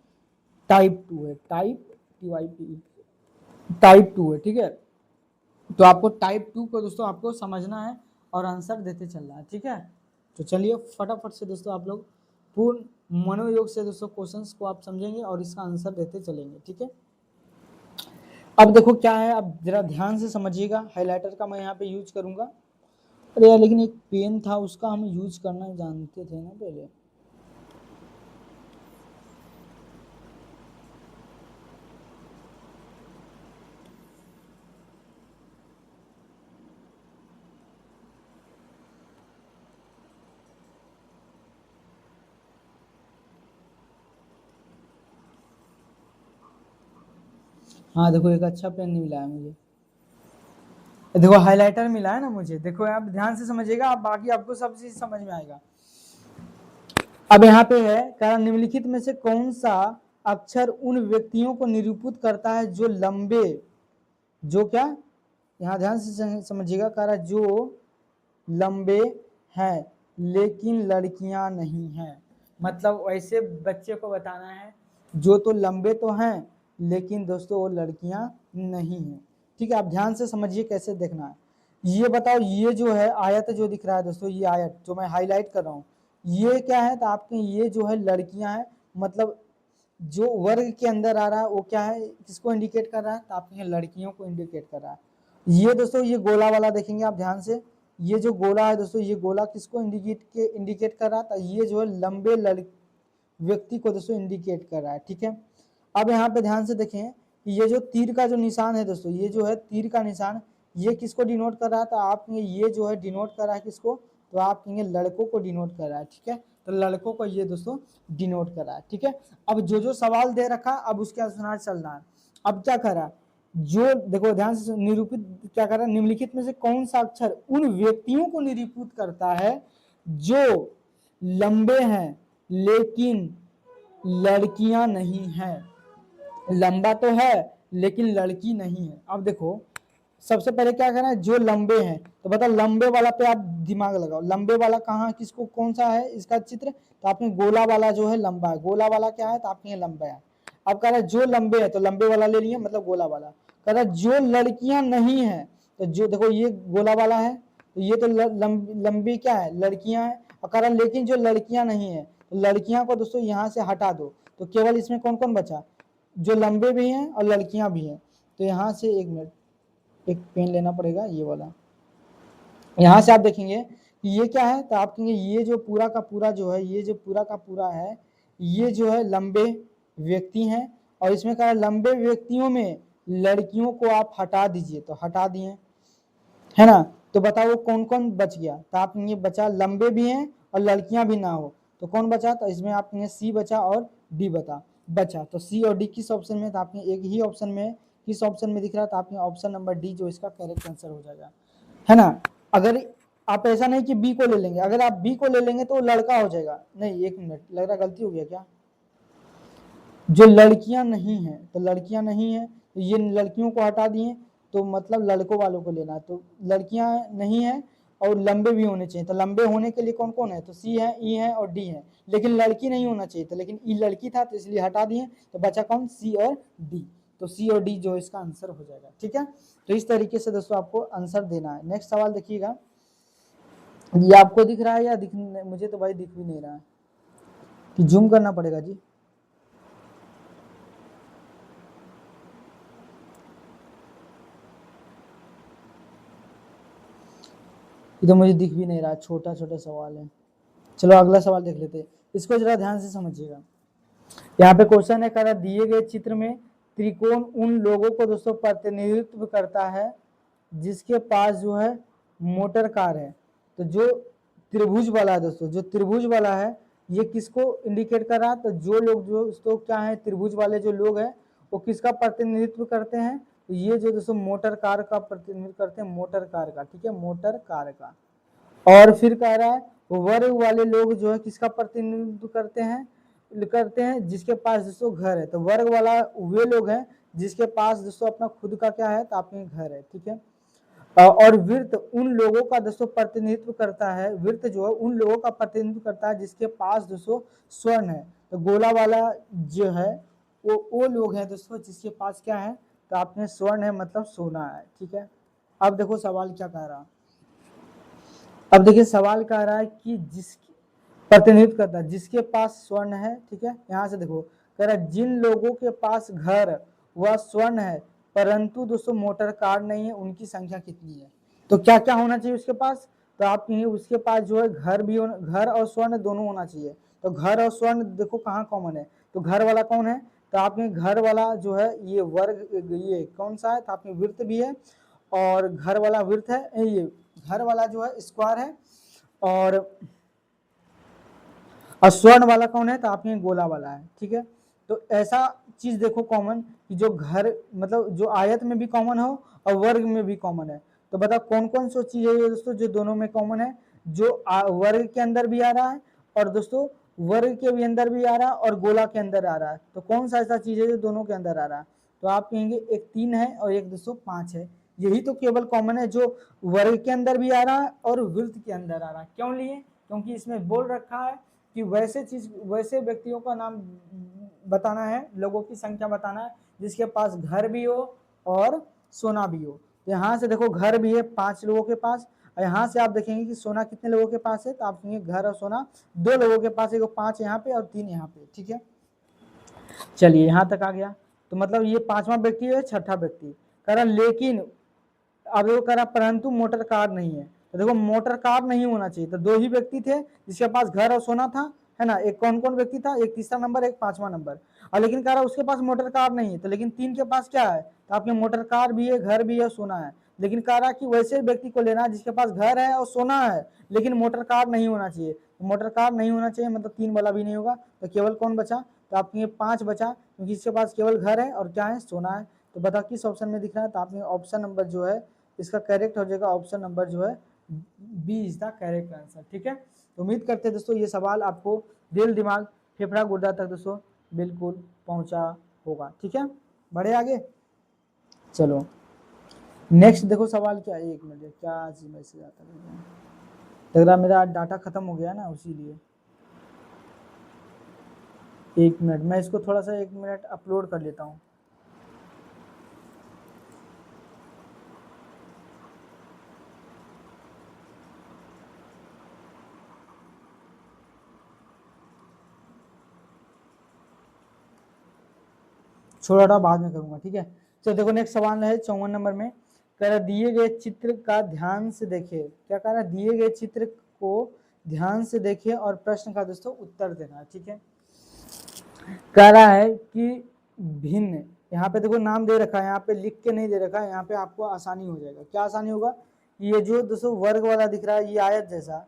टाइप 2 है, टाइप TYP, टाइप 2 है, ठीक है। तो आपको टाइप 2 को दोस्तों आपको समझना है और आंसर देते चलना है, ठीक है। तो चलिए फटाफट से दोस्तों आप लोग पूर्ण मनोयोग से दोस्तों क्वेश्चंस को आप समझेंगे और इसका आंसर देते चलेंगे, ठीक है। अब देखो क्या है, अब जरा ध्यान से समझिएगा, हाइलाइटर का मैं यहाँ पे यूज करूंगा। अरे यार, लेकिन एक पेन था उसका हम यूज करना जानते थे ना पहले। हाँ देखो, एक अच्छा पेन नहीं मिला है मुझे, देखो हाइलाइटर मिला है ना मुझे। देखो आप ध्यान से समझिएगा, आप बाकी आपको सब चीज समझ में आएगा। अब यहाँ पे है, कारण निम्नलिखित में से कौन सा अक्षर उन व्यक्तियों को निरूपित करता है जो लंबे, जो क्या, यहाँ ध्यान से समझिएगा, कारण जो लंबे हैं लेकिन लड़कियां नहीं हैं। मतलब वैसे बच्चे को बताना है जो तो लंबे तो हैं लेकिन दोस्तों वो लड़कियां नहीं हैं, ठीक है। आप ध्यान से समझिए कैसे देखना है। ये बताओ, ये जो है आयत जो दिख रहा है दोस्तों, ये आयत जो मैं हाईलाइट कर रहा हूँ, ये क्या है, तो आपके ये जो है लड़कियां हैं, मतलब जो वर्ग के अंदर आ रहा है वो क्या है, किसको इंडिकेट कर रहा है, तो आपके लड़कियों को इंडिकेट कर रहा है। ये दोस्तों ये गोला वाला देखेंगे आप ध्यान से, ये जो गोला है दोस्तों, ये गोला किसको इंडिकेट कर रहा था, ये जो है लंबे व्यक्ति को दोस्तों इंडिकेट कर रहा है, ठीक है। अब यहाँ पे ध्यान से देखें कि ये जो तीर का जो निशान है दोस्तों, ये जो है तीर का निशान, ये किसको डिनोट कर रहा था, आप ये जो है डिनोट कर रहा है किसको, तो आप कहेंगे लड़कों को डिनोट कर रहा है, ठीक है। तो लड़कों को ये दोस्तों डिनोट कर रहा है, ठीक है। अब जो जो सवाल दे रखा अब उसके अनुसार चलना है। अब क्या कर रहा है, जो देखो ध्यान से निरूपित क्या कर रहा है, निम्नलिखित में से कौन सा अक्षर उन व्यक्तियों को निरूपित करता है जो लंबे हैं लेकिन लड़कियां नहीं हैं। लंबा तो है लेकिन लड़की नहीं है। अब देखो सबसे पहले क्या करना है, जो लंबे हैं, तो बता लंबे वाला पे आप दिमाग लगाओ, लंबे वाला कहाँ, किसको, कौन सा है इसका चित्र, तो आपने गोला वाला जो है लंबा है, गोला वाला क्या है, तो आपने लंबा है। अब कह रहा है जो लंबे है तो लंबे वाला ले लिए, मतलब गोला वाला। कह रहा है जो लड़कियां नहीं है, तो जो देखो ये गोला वाला है, तो ये तो लंबी क्या है, लड़कियां है। और कह रहा है लेकिन जो लड़कियां नहीं है, तो लड़कियां को दोस्तों यहाँ से हटा दो, तो केवल इसमें कौन कौन बचा, जो लंबे भी हैं और लड़कियां भी हैं। तो यहाँ से एक मिनट, एक पेन लेना पड़ेगा ये वाला। यहाँ से आप देखेंगे कि ये क्या है, तो आप कहेंगे ये जो पूरा का पूरा जो है, ये जो पूरा का पूरा है, ये जो है लंबे व्यक्ति हैं। और इसमें कहा लंबे व्यक्तियों में लड़कियों को आप हटा दीजिए, तो हटा दिए, है ना। तो बताओ कौन कौन बच गया, तो आप ये बचा लंबे भी हैं और लड़कियां भी ना हो, तो कौन बचा, तो इसमें आपने सी बचा और डी बचा। तो सी और डी किस ऑप्शन में, तो आपने एक ही ऑप्शन में, किस ऑप्शन में दिख रहा था, आपने ऑप्शन नंबर डी जो इसका करेक्ट आंसर हो जाएगा, है ना। अगर आप ऐसा नहीं कि बी को ले लेंगे, अगर आप बी को ले लेंगे तो लड़का हो जाएगा, नहीं एक मिनट लग रहा गलती हो गया क्या, जो लड़कियां नहीं है, तो लड़कियां नहीं है, तो ये लड़कियों को हटा दिए, तो मतलब लड़कों वालों को लेना है, तो लड़कियां नहीं है और लंबे भी होने चाहिए। तो लंबे होने के लिए कौन कौन है, तो सी है, ई है और डी है। लेकिन लड़की नहीं होना चाहिए था, लेकिन ई लड़की था तो इसलिए हटा दिए, तो बचा कौन, सी और डी। तो सी और डी जो इसका आंसर हो जाएगा। ठीक है, तो इस तरीके से दोस्तों आपको आंसर देना है। नेक्स्ट सवाल देखिएगा, ये आपको दिख रहा है या दिख, मुझे तो भाई दिख भी नहीं रहा है, कि जूम करना पड़ेगा जी। ये तो मुझे दिख भी नहीं रहा, छोटा छोटा सवाल है। चलो अगला सवाल देख लेते हैं, इसको जरा ध्यान से समझिएगा। यहाँ पे क्वेश्चन है, कह दिए गए चित्र में त्रिकोण उन लोगों को दोस्तों प्रतिनिधित्व करता है जिसके पास जो है मोटर कार है। तो जो त्रिभुज वाला है दोस्तों, जो त्रिभुज वाला है ये किसको इंडिकेट कर रहा है, तो जो लोग जो दोस्तों क्या है, त्रिभुज वाले जो लोग हैं वो किसका प्रतिनिधित्व करते हैं, तो ये जो दोस्तों मोटर कार का प्रतिनिधित्व करते हैं, मोटर कार का। ठीक है, मोटर कार का। और फिर कह रहा है वर्ग वाले लोग जो है किसका प्रतिनिधित्व करते हैं जिसके पास दोस्तों घर है। तो वर्ग वाला वे लोग हैं जिसके पास दोस्तों अपना खुद का क्या है, तो अपने घर है। ठीक है, और वृत्त उन लोगों का दोस्तों प्रतिनिधित्व करता है, वृत्त जो है उन लोगों का प्रतिनिधित्व करता है जिसके पास दोस्तों स्वर्ण है। तो गोला वाला जो है वो लोग हैं दोस्तों जिसके पास क्या है, तो आपने स्वर्ण है मतलब सोना है। ठीक है, अब देखो सवाल क्या कह रहा, अब देखिए सवाल कह रहा है कि जिस प्रतिनिधित्व करता है जिसके पास स्वर्ण है। ठीक है, यहाँ से देखो कह रहा है जिन लोगों के पास घर व स्वर्ण है परंतु दोस्तों मोटर कार नहीं है, उनकी संख्या कितनी है। तो क्या क्या होना चाहिए उसके पास, तो आप कहेंगे उसके पास जो है घर भी घर और स्वर्ण दोनों होना चाहिए। तो घर और स्वर्ण देखो कहाँ कॉमन है, तो घर वाला कौन है, तो आपके घर वाला जो है ये वर्ग, ये कौन सा है, तो आपके वृत्त भी है, और घर वाला वृत्त है, ये घर वाला जो है स्क्वायर है, और स्वर्ण वाला कौन है, तो आपके गोला वाला है। ठीक है, तो ऐसा चीज देखो कॉमन कि जो घर मतलब जो आयत में भी कॉमन हो और वर्ग में भी कॉमन है। तो बताओ कौन कौन सी चीज है दोस्तों जो दोनों में कॉमन है, जो वर्ग के अंदर भी आ रहा है और दोस्तों वर्ग के भी अंदर भी आ रहा है और गोला के अंदर आ रहा है। तो कौन सा ऐसा चीज है जो दोनों के अंदर आ रहा है, तो आप कहेंगे एक 3 है और एक दोस्तों 5 है। यही तो केवल कॉमन है जो वर्ग के अंदर भी आ रहा है और वृत्त के अंदर आ रहा है। क्यों लिए, क्योंकि इसमें बोल रखा है कि वैसे व्यक्तियों का नाम बताना है, लोगों की संख्या बताना है जिसके पास घर भी हो और सोना भी हो। तो यहाँ से देखो घर भी है 5 लोगों के पास, और यहाँ से आप देखेंगे कि सोना कितने लोगों के पास है, तो आप कहेंगे घर और सोना 2 लोगों के पास है, 5 यहाँ पे और 3 यहाँ पे। ठीक है, चलिए यहाँ तक आ गया। तो मतलब ये 5वां व्यक्ति है, 6ठा व्यक्ति कह रहा, लेकिन अब वो कह रहा परंतु मोटर कार नहीं है। तो देखो मोटर कार नहीं होना चाहिए, तो 2 ही व्यक्ति थे जिसके पास घर और सोना था, है ना, एक कौन कौन व्यक्ति था, एक तीसरा नंबर एक 5वां नंबर। और लेकिन कह रहा उसके पास मोटर कार नहीं है, तो लेकिन 3 के पास क्या है, तो आपके मोटर कार भी है, घर भी है, सोना है। लेकिन कह रहा कि वैसे व्यक्ति को लेना जिसके पास घर है और सोना है लेकिन मोटर कार नहीं होना चाहिए। तो मोटर कार नहीं होना चाहिए मतलब 3 वाला भी नहीं होगा, तो केवल कौन बचा, तो आपके 5 बचा, क्योंकि इसके पास केवल घर है और क्या है, सोना है। तो बताओ किस ऑप्शन में दिख रहा है, तो आपने ऑप्शन नंबर जो है इसका करेक्ट हो जाएगा, ऑप्शन नंबर जो है B is the correct answer. ठीक है, तो उम्मीद करते हैं दोस्तों ये सवाल आपको दिल दिमाग फेफड़ा गुर्दा तक दोस्तों बिल्कुल पहुंचा होगा। ठीक है, बढ़े आगे। चलो नेक्स्ट देखो सवाल क्या है, एक मिनट क्या मैसेज आता है, लग रहा मेरा डाटा खत्म हो गया ना उसीलिए। एक मिनट मैं इसको थोड़ा सा 1 मिनट अपलोड कर लेता हूँ। छोटा बाद में करूंगा। ठीक है, तो देखो नेक्स्ट सवाल है 54 नंबर में, कह रहा दिए गए चित्र का ध्यान से देखे, क्या कह रहा है, दिए गए चित्र को ध्यान से देखे और प्रश्न का दोस्तों उत्तर देना। ठीक है, कह रहा है कि भिन्न, यहाँ पे देखो नाम दे रखा है, यहाँ पे लिख के नहीं दे रखा है, यहाँ पे आपको आसानी हो जाएगा। क्या आसानी होगा, ये जो दोस्तों वर्ग वाला दिख रहा है ये आयत जैसा,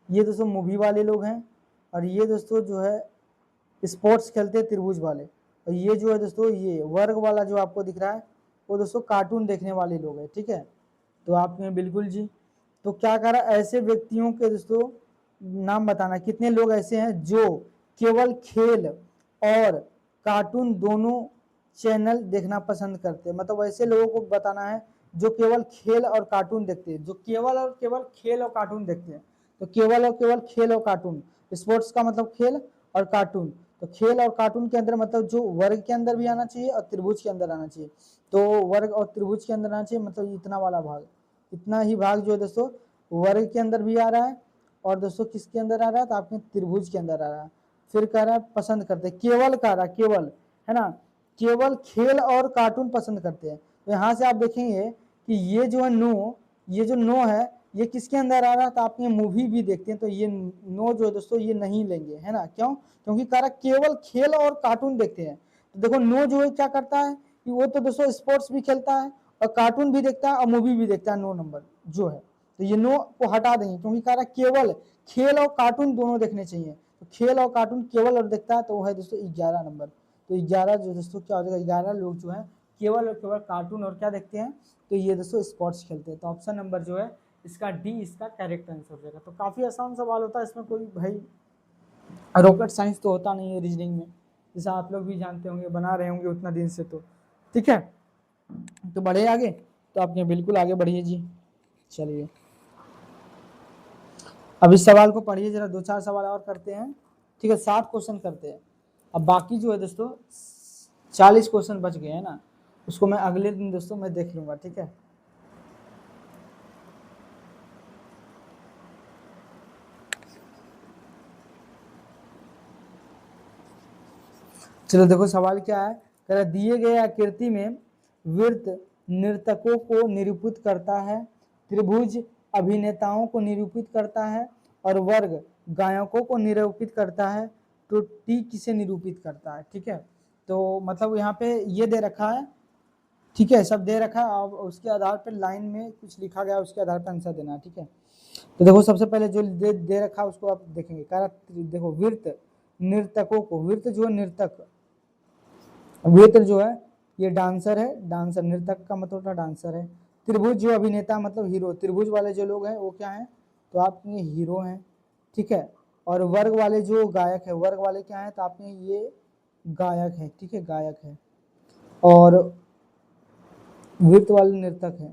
ये दोस्तों मूवी वाले लोग हैं, और ये दोस्तों जो है स्पोर्ट्स खेलते हैं त्रिभुज वाले, और ये जो है दोस्तों ये वर्ग वाला जो आपको दिख रहा है वो दोस्तों कार्टून देखने वाले लोग हैं। ठीक है, तो आप कहें बिल्कुल जी। तो क्या कह रहा है, ऐसे व्यक्तियों के दोस्तों नाम बताना, कितने लोग ऐसे हैं जो केवल खेल और कार्टून दोनों चैनल देखना पसंद करते हैं। मतलब ऐसे लोगों को बताना है जो केवल खेल और कार्टून देखते हैं, जो केवल और केवल खेल और कार्टून देखते हैं। तो केवल और केवल खेल और कार्टून, स्पोर्ट्स का मतलब खेल और कार्टून। तो खेल और कार्टून के अंदर मतलब जो वर्ग के अंदर भी आना चाहिए और त्रिभुज के अंदर आना चाहिए। तो वर्ग और त्रिभुज के अंदर आना चाहिए, मतलब इतना वाला भाग, इतना ही भाग जो है दोस्तों वर्ग के अंदर भी आ रहा है और दोस्तों किसके अंदर आ रहा है, तो आपके त्रिभुज के अंदर आ रहा है। फिर कह रहा है पसंद करते, केवल कह रहा है, केवल, है ना, केवल खेल और कार्टून पसंद करते हैं। तो यहाँ से आप देखेंगे कि ये जो है नो, ये जो नो है ये किसके अंदर आ रहा है, तो आप ये मूवी भी देखते हैं तो ये नो जो है दोस्तों ये नहीं लेंगे, है ना, क्यों, क्योंकि कह रहा केवल खेल और कार्टून देखते हैं। तो देखो नो जो है क्या करता है कि वो तो दोस्तों स्पोर्ट्स भी खेलता है और कार्टून भी देखता है और मूवी भी देखता है, नो नंबर जो है। तो ये नो को हटा देंगे क्योंकि कह रहा केवल खेल और कार्टून दोनों देखने चाहिए। तो खेल और कार्टून केवल और देखता है तो वो है दोस्तों 11 नंबर। तो 11 जो दोस्तों क्या हो जाएगा, 11 लोग जो है केवल और केवल कार्टून और क्या देखते हैं, तो ये दोस्तों स्पोर्ट्स खेलते हैं। तो ऑप्शन नंबर जो है इसका डी इसका करेक्ट आंसर हो जाएगा। तो काफी आसान सवाल होता है, इसमें कोई भाई रॉकेट साइंस तो होता नहीं है रीजनिंग में, जैसा आप लोग भी जानते होंगे, बना रहे होंगे उतना दिन से। तो ठीक है, तो बढ़े आगे, तो आपने बिल्कुल आगे बढ़िए जी। चलिए अब इस सवाल को पढ़िए जरा, 2-4 सवाल और करते हैं, ठीक है, 7 क्वेश्चन करते हैं। अब बाकी जो है दोस्तों 40 क्वेश्चन बच गए हैं ना, उसको मैं अगले दिन दोस्तों मैं देख लूंगा, ठीक है। चलो देखो सवाल क्या है, कह रहा दिए गए आकृति में वृत्त नर्तकों को निरूपित करता है, त्रिभुज अभिनेताओं को निरूपित करता है और वर्ग गायकों को निरूपित करता है, तो टी किसे निरूपित करता है, ठीक है। तो मतलब यहाँ पे ये दे रखा है, ठीक है, सब दे रखा है और उसके आधार पर लाइन में कुछ लिखा गया, उसके आधार पर आंसर देना है, ठीक है। तो देखो सबसे पहले जो दे रखा है उसको आप देखेंगे, कह रहा देखो वृत्त नर्तकों को, वृत्त जो नर्तक, वृत्त जो है ये डांसर है, डांसर, नर्तक का मतलब डांसर है। त्रिभुज जो अभिनेता मतलब हीरो, त्रिभुज वाले जो लोग हैं वो क्या हैं, तो आप ये हीरो हैं, ठीक है। और वर्ग वाले जो गायक है, वर्ग वाले क्या है, तो आपने ये गायक है, ठीक है, गायक है। और वृत्त वाले नर्तक है,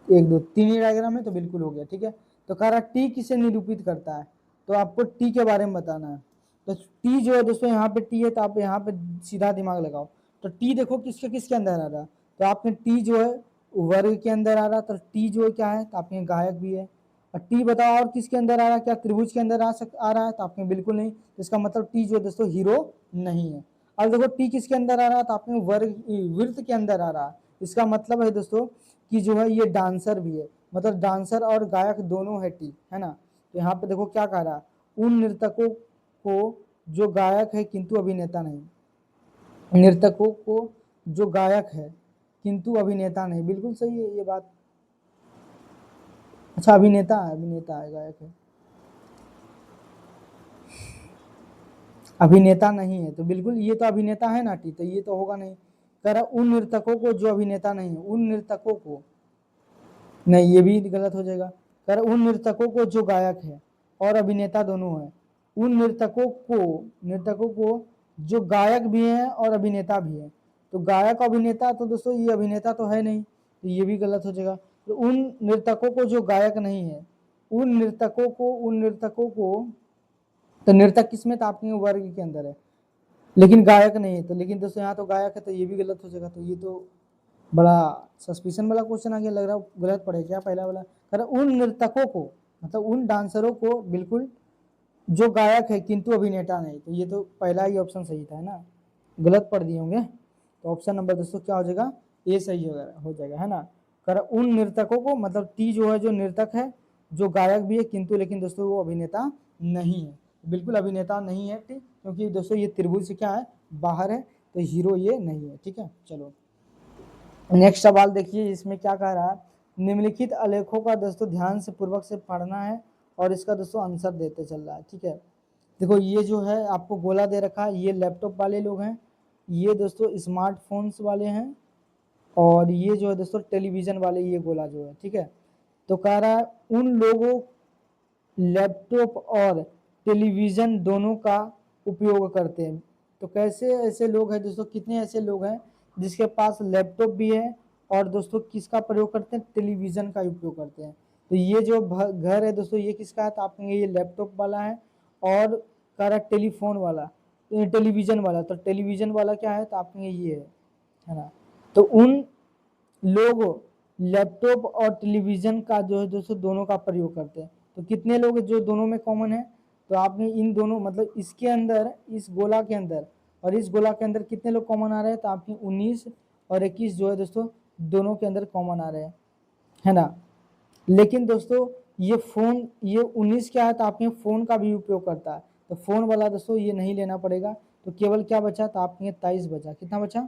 1 2 3 ही डायग्राम है, तो बिल्कुल हो गया, ठीक है। तो कह रहा टी किसे निरूपित करता है, तो आपको टी के बारे में बताना है। तो टी जो है दोस्तों यहाँ पे टी है, तो आप यहाँ पे सीधा दिमाग लगाओ। तो टी देखो किसके किसके अंदर आ रहा है, तो आपने टी जो है वर्ग के अंदर आ रहा है, तो टी जो है क्या है, तो आपके गायक भी है। और टी बताओ और किसके अंदर आ रहा है, क्या त्रिभुज के अंदर आ रहा है, तो आपने बिल्कुल नहीं, तो इसका मतलब टी जो दोस्तों हीरो नहीं है। अब देखो टी किसके अंदर आ रहा है, तो आपने वर्ग वृत्त के अंदर आ रहा है, इसका मतलब है दोस्तों कि जो है ये डांसर भी है, मतलब डांसर और गायक दोनों है टी, है ना। तो यहाँ पे देखो क्या कह रहा है, उन नर्तकों को जो गायक है किंतु अभिनेता नहीं, नर्तकों को जो गायक है किंतु अभिनेता नहीं, बिल्कुल सही है ये बात। अच्छा अभिनेता है, अभिनेता है, गायक है, अभिनेता नहीं है, तो बिल्कुल ये तो अभिनेता है ना टी, तो ये तो होगा नहीं। कह रहा उन नर्तकों को जो अभिनेता नहीं है, उन नर्तकों को नहीं, ये भी गलत हो जाएगा। कह रहा उन नर्तकों को जो गायक है और अभिनेता दोनों है, उन नर्तकों को जो गायक भी हैं और अभिनेता भी है। तो गायक अभिनेता तो दोस्तों ये अभिनेता तो है नहीं, तो ये भी गलत हो जाएगा। तो उन नर्तकों को जो गायक नहीं है, उन नर्तकों को तो नर्तक किसमें, तो आपके वर्ग के अंदर है, लेकिन गायक नहीं है। तो लेकिन दोस्तों यहाँ तो गायक है, तो ये भी गलत हो जाएगा। तो ये तो बड़ा सस्पिशन वाला क्वेश्चन आ गया, लग रहा है गलत पड़ेगा क्या पहला वाला। कह रहा उन नर्तकों को मतलब उन डांसरों को बिल्कुल जो गायक है किंतु अभिनेता नहीं, तो ये तो पहला ही ऑप्शन सही था, है ना, गलत पढ़ दिए होंगे। तो ऑप्शन नंबर दोस्तों क्या हो जाएगा, ए सही हो जाएगा, है ना। कह रहा उन नर्तकों को मतलब टी जो है जो नर्तक है, जो गायक भी है किंतु लेकिन दोस्तों वो अभिनेता नहीं है, बिल्कुल अभिनेता नहीं है टी, क्योंकि दोस्तों ये त्रिभुज से क्या है, बाहर है, तो हीरो ये नहीं है, ठीक है। चलो नेक्स्ट सवाल देखिए, इसमें क्या कह रहा है, निम्नलिखित आलेखों का दोस्तों ध्यान से पूर्वक से पढ़ना है और इसका दोस्तों आंसर देते चल रहा है, ठीक है। देखो ये जो है आपको गोला दे रखा है, ये लैपटॉप वाले लोग हैं, ये दोस्तों स्मार्टफोन्स वाले हैं, और ये जो है दोस्तों टेलीविजन वाले, ये गोला जो है, ठीक है। तो कह रहा है उन लोगों लैपटॉप और टेलीविजन दोनों का उपयोग करते हैं। तो कैसे ऐसे लोग हैं दोस्तों, कितने ऐसे लोग हैं जिसके पास लैपटॉप भी है और दोस्तों किसका प्रयोग करते हैं, टेलीविजन का उपयोग करते हैं। तो ये जो घर है दोस्तों ये किसका है, तो आप कहेंगे ये लैपटॉप वाला है। और कह रहा टेलीफोन वाला, टेलीविजन वाला, तो टेलीविजन वाला क्या है, तो आप कहेंगे ये है ना। तो उन लोग लैपटॉप और टेलीविजन का जो है दोस्तों दोनों का प्रयोग करते हैं। तो कितने लोग जो दोनों में कॉमन है, तो आपने इन दोनों मतलब इसके अंदर, इस गोला के अंदर और इस गोला के अंदर कितने लोग कॉमन आ रहे हैं, तो आपके 19 और 21 जो है दोस्तों दोनों के अंदर कॉमन आ रहे हैं, है ना। लेकिन दोस्तों ये फोन, ये 19 क्या है, तो आपके फोन का भी उपयोग करता है। तो फोन वाला दोस्तों ये नहीं लेना पड़ेगा। तो केवल क्या बचा, तो आपके 23 बचा। कितना बचा,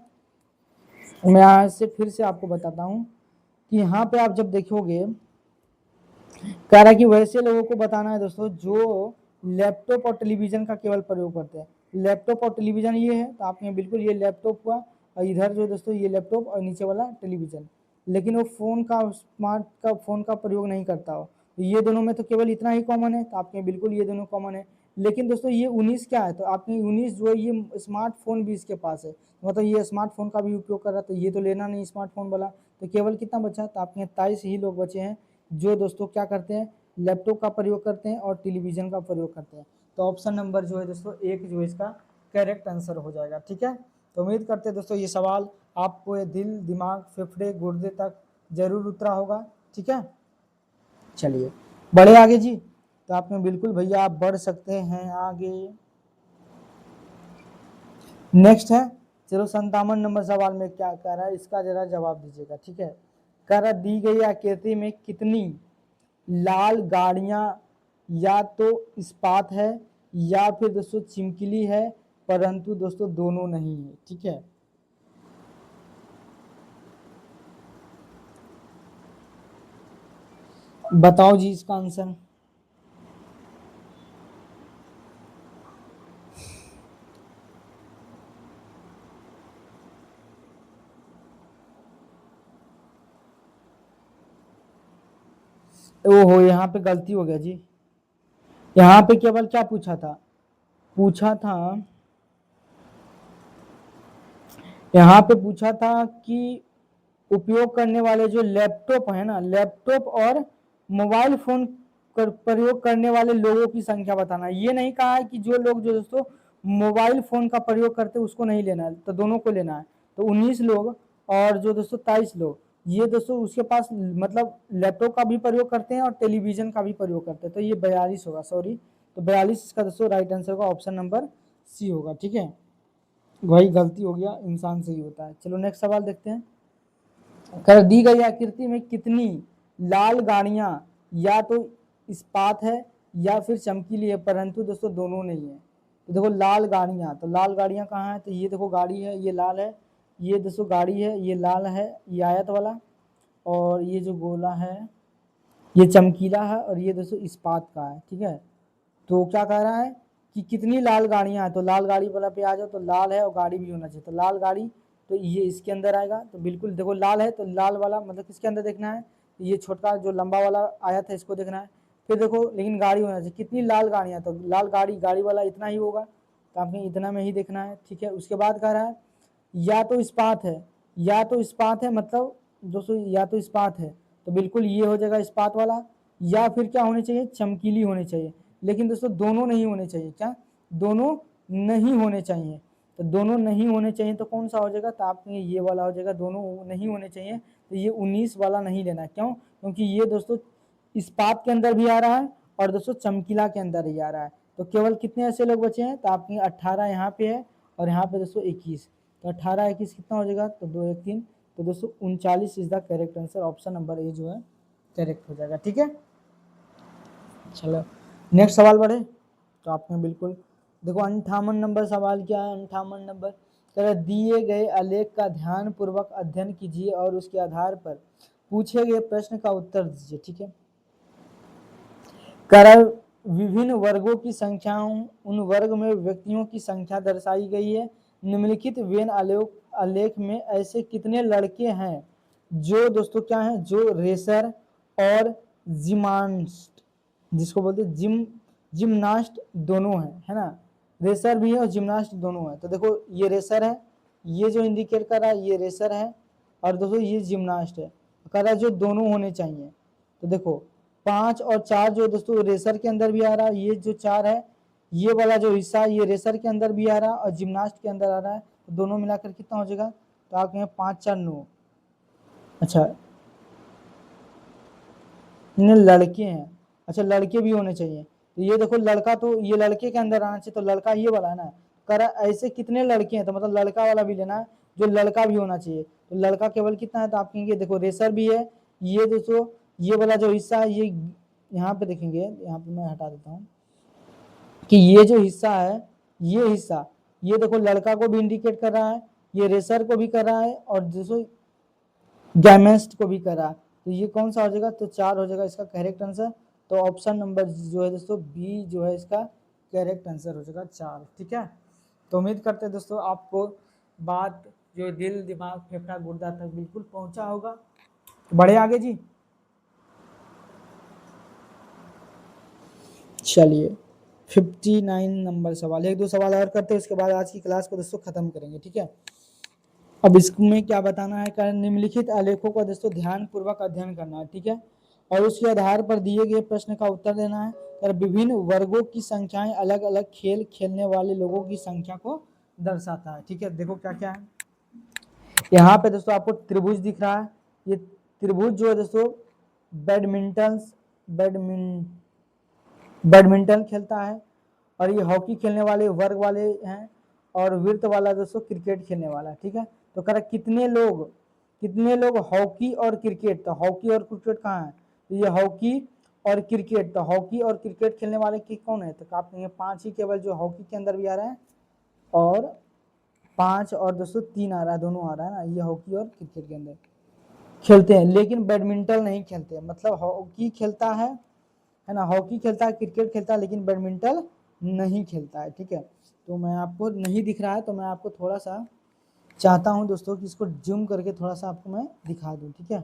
मैं यहाँ से फिर से आपको बताता हूँ कि यहाँ पे आप जब देखोगे, कह रहा है कि वैसे लोगों को बताना है दोस्तों जो लैपटॉप और टेलीविजन का केवल प्रयोग करते हैं। लैपटॉप और टेलीविजन ये है, तो आपने बिल्कुल ये लैपटॉप हुआ, और इधर जो दोस्तों ये लैपटॉप और नीचे वाला टेलीविजन। लेकिन वो फोन का, स्मार्ट का फोन का प्रयोग नहीं करता हो। तो ये दोनों में तो केवल इतना ही कॉमन है, तो आपके बिल्कुल ये दोनों कॉमन है। लेकिन दोस्तों ये 19 क्या है, तो आपने 19 जो है ये स्मार्टफोन भी इसके पास है, मतलब ये स्मार्टफोन का भी उपयोग कर रहा है, तो ये तो लेना नहीं स्मार्टफोन वाला। तो केवल कितना बचा, तो आपके 23 ही लोग बचे हैं जो दोस्तों क्या करते हैं, लैपटॉप का प्रयोग करते हैं और टेलीविजन का प्रयोग करते हैं। तो ऑप्शन नंबर जो है दोस्तों 1 जो इसका करेक्ट आंसर हो जाएगा। ठीक है, तो उम्मीद करते हैं दोस्तों ये सवाल आपको दिल, दिमाग, फेफड़े, गुर्दे तक जरूर उतरा होगा। ठीक है, चलिए बढ़े आगे जी। तो आप में बिल्कुल भैया आप बढ़ सकते हैं आगे। नेक्स्ट है, चलो 57 नंबर सवाल में क्या कह रहा है, इसका जरा जवाब दीजिएगा। ठीक है, कह रहा दी गई आकृति में कितनी लाल गाड़ियां या तो इस्पात है या फिर दोस्तों चिमकिली है, परंतु दोस्तों दोनों नहीं है। ठीक है, बताओ जी इसका आंसर। ओहो, यहाँ पे गलती हो गया जी। यहाँ पे केवल क्या पूछा था, पूछा था, यहाँ पे पूछा था कि उपयोग करने वाले जो लैपटॉप है ना, लैपटॉप और मोबाइल फोन प्रयोग करने वाले लोगों की संख्या बताना। ये नहीं कहा है कि जो लोग जो दोस्तों मोबाइल फोन का प्रयोग करते हैं उसको नहीं लेना है, तो दोनों को लेना है। तो 19 लोग और जो दोस्तों 23 लोग, ये दोस्तों उसके पास मतलब लैपटॉप का भी प्रयोग करते हैं और टेलीविजन का भी प्रयोग करते हैं। तो ये 42 होगा, सॉरी। तो 42 इसका दोस्तों राइट आंसर होगा, ऑप्शन नंबर सी होगा। ठीक है, वही गलती हो गया, इंसान से ही होता है। चलो नेक्स्ट सवाल देखते हैं। कर दी गई आकृति में कितनी लाल गाड़ियां या तो इस्पात है या फिर चमकीली है, परंतु दोस्तों दोनों नहीं है। तो देखो लाल गाड़ियां, तो लाल गाड़ियां कहाँ है, तो ये देखो गाड़ी है, ये लाल है, ये दोस्तों गाड़ी है, ये लाल है, ये आयत वाला, और ये जो गोला है ये चमकीला है, और ये दोस्तों इस्पात का है। ठीक है, तो क्या कह रहा है कि कितनी लाल गाड़ियां हैं, तो लाल गाड़ी वाला पे आ जाओ, तो लाल है और गाड़ी भी होना चाहिए, तो लाल गाड़ी, तो ये इसके अंदर आएगा। तो बिल्कुल देखो लाल है, तो लाल वाला मतलब किसके अंदर देखना है, ये छोटा जो लंबा वाला आया था इसको देखना है। फिर देखो लेकिन गाड़ी होना चाहिए, कितनी लाल गाड़ियां, तो लाल गाड़ी, गाड़ी वाला इतना ही होगा, तो आपने इतना में ही देखना है। ठीक है, उसके बाद कह रहा है या तो इस्पात है, या तो इस्पात है, मतलब दोस्तों या तो इस्पात है, तो बिल्कुल ये हो जाएगा इस्पात वाला, या फिर क्या होनी चाहिए, चमकीली होनी चाहिए। लेकिन दोस्तों दोनों नहीं होने चाहिए, क्या, दोनों नहीं होने चाहिए। तो दोनों नहीं होने चाहिए तो कौन सा हो जाएगा, तो आपके ये वाला हो जाएगा, दोनों नहीं होने चाहिए। तो ये 19 वाला नहीं लेना, क्यों, क्योंकि ये दोस्तों इस्पात के अंदर भी आ रहा है और दोस्तों चमकीला के अंदर ही आ रहा है। तो केवल कितने ऐसे लोग बचे हैं, तो आपके 18 यहाँ पे है और यहाँ पे दोस्तों 21, तो 18 21 कितना हो जाएगा, तो 2 1 3, तो दोस्तों 39 is the correct answer, option number A जो है करेक्ट हो जाएगा। ठीक है, चलो नेक्स्ट सवाल बढ़े। तो आपने बिल्कुल देखो 58 नंबर सवाल क्या है, 58 नंबर तरह दिए गए आलेख का ध्यान पूर्वक अध्ययन कीजिए और उसके आधार पर पूछे गए प्रश्न का उत्तर दीजिए। ठीक है, कर विभिन्न वर्गों की संख्याओं, उन वर्ग में व्यक्तियों की संख्या दर्शाई गई है। निम्नलिखित वेन आलेख में ऐसे कितने लड़के हैं जो दोस्तों क्या है, जो रेसर और जिमांस्ट, जिसको बोलते हैं जिमनास्ट दोनों है ना, रेसर भी है और जिमनास्ट दोनों है। तो देखो ये रेसर है, ये जो इंडिकेट कर रहा है ये रेसर है, और दोस्तों ये जिम्नास्ट है, कह रहा है जो दोनों होने चाहिए। तो देखो 5 और 4 जो दोस्तों रेसर के अंदर भी आ रहा है, ये जो 4 है ये वाला जो हिस्सा ये रेसर के अंदर भी आ रहा है और जिम्नास्ट के अंदर आ रहा है, तो दोनों मिलाकर कितना हो जाएगा, तो आप यहाँ 5 4 9। अच्छा लड़के हैं, अच्छा लड़के भी होने चाहिए, तो ये देखो लड़का तो ये लड़के के अंदर आना चाहिए, तो लड़का ये वाला है ना, कर ऐसे कितने लड़के हैं, तो मतलब लड़का वाला भी लेना है जो लड़का भी होना चाहिए, तो लड़का केवल कितना है, तो आप कहेंगे देखो रेसर भी है, ये दोस्तों ये वाला जो हिस्सा है ये यहाँ पे देखेंगे, यहाँ पे मैं हटा देता हूँ कि ये जो हिस्सा है ये हिस्सा ये देखो लड़का को भी इंडिकेट कर रहा है, ये रेसर को भी कर रहा है और दोस्तों गैमेस्ट को भी कर रहा है, तो ये कौन सा हो जाएगा, तो 4 हो जाएगा इसका करेक्ट आंसर। तो ऑप्शन नंबर जो है दोस्तों बी जो है इसका करेक्ट आंसर हो जाएगा 4। ठीक है, तो उम्मीद करते हैं दोस्तों आपको बात जो दिल दिमाग फेफड़ा गुर्दा तक बिल्कुल पहुंचा होगा। बढ़े आगे जी, चलिए 59 नंबर सवाल, एक दो सवाल और करते हैं उसके बाद आज की क्लास को दोस्तों खत्म करेंगे। ठीक है, अब इसमें क्या बताना है, कारण निम्नलिखित आलेखों का दोस्तों ध्यान पूर्वक अध्ययन करना है। ठीक है, और उसके आधार पर दिए गए प्रश्न का उत्तर देना है, और विभिन्न वर्गों की संख्याएं अलग अलग खेल खेलने वाले लोगों की संख्या को दर्शाता है। ठीक है, देखो क्या क्या है यहाँ पे दोस्तों, आपको त्रिभुज दिख रहा है, ये त्रिभुज जो है दोस्तों बैडमिंटन बैडमिंटन खेलता है, और ये हॉकी खेलने वाले वर्ग वाले हैं, और वृत्त वाला दोस्तों क्रिकेट खेलने वाला है। ठीक है, तो कह रहा कितने लोग हॉकी और क्रिकेट, तो हॉकी और क्रिकेट कहाँ है, तो ये हॉकी और क्रिकेट, तो हॉकी और क्रिकेट खेलने वाले की कौन है, तो आप कहेंगे 5 ही केवल जो हॉकी के अंदर भी आ रहा है, और 5 और दोस्तों 3 आ रहा है, दोनों आ रहा है ना, ये हॉकी और क्रिकेट के अंदर खेलते हैं, लेकिन बैडमिंटन नहीं खेलते, मतलब हॉकी खेलता है ना, हॉकी खेलता है क्रिकेट खेलता है लेकिन बैडमिंटन नहीं खेलता है। ठीक है, तो मैं आपको नहीं दिख रहा है, तो मैं आपको थोड़ा सा चाहता हूं दोस्तों कि इसको जूम करके थोड़ा सा आपको मैं दिखा दूं। ठीक है,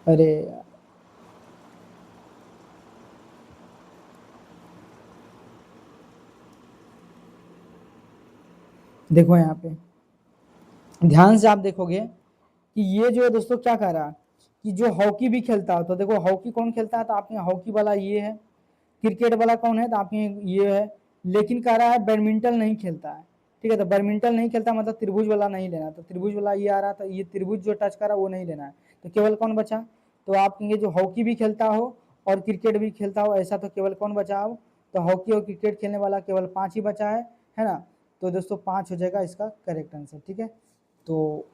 अरे देखो यहाँ पे ध्यान से आप देखोगे कि ये जो है दोस्तों क्या कह रहा है कि जो हॉकी भी खेलता हो, तो देखो हॉकी कौन खेलता है, तो आपने हॉकी वाला ये है, क्रिकेट वाला कौन है, तो आपने ये है, लेकिन कह रहा है बैडमिंटन नहीं खेलता है। ठीक है, तो बैडमिंटन नहीं खेलता मतलब त्रिभुज वाला नहीं लेना, तो त्रिभुज वाला ये आ रहा था, ये त्रिभुज जो टच कर रहा है वो नहीं लेना है, तो केवल कौन बचा, तो आप कहेंगे जो हॉकी भी खेलता हो और क्रिकेट भी खेलता हो ऐसा, तो केवल कौन बचा हो, तो हॉकी और क्रिकेट खेलने वाला केवल 5 ही बचा है ना, तो दोस्तों 5 हो जाएगा इसका करेक्ट आंसर। ठीक है, तो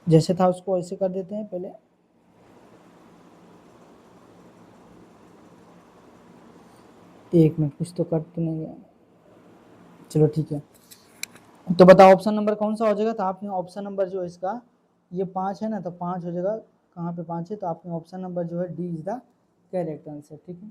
जैसे था उसको ऐसे कर देते हैं पहले, एक मिनट कुछ तो कट तो नहीं गया, चलो ठीक है, तो बताओ ऑप्शन नंबर कौन सा हो जाएगा, तो आपने ऑप्शन नंबर जो है इसका ये 5 है ना, तो 5 हो जाएगा, कहाँ पे 5 है, तो आपने ऑप्शन नंबर जो है D is the correct answer. ठीक है,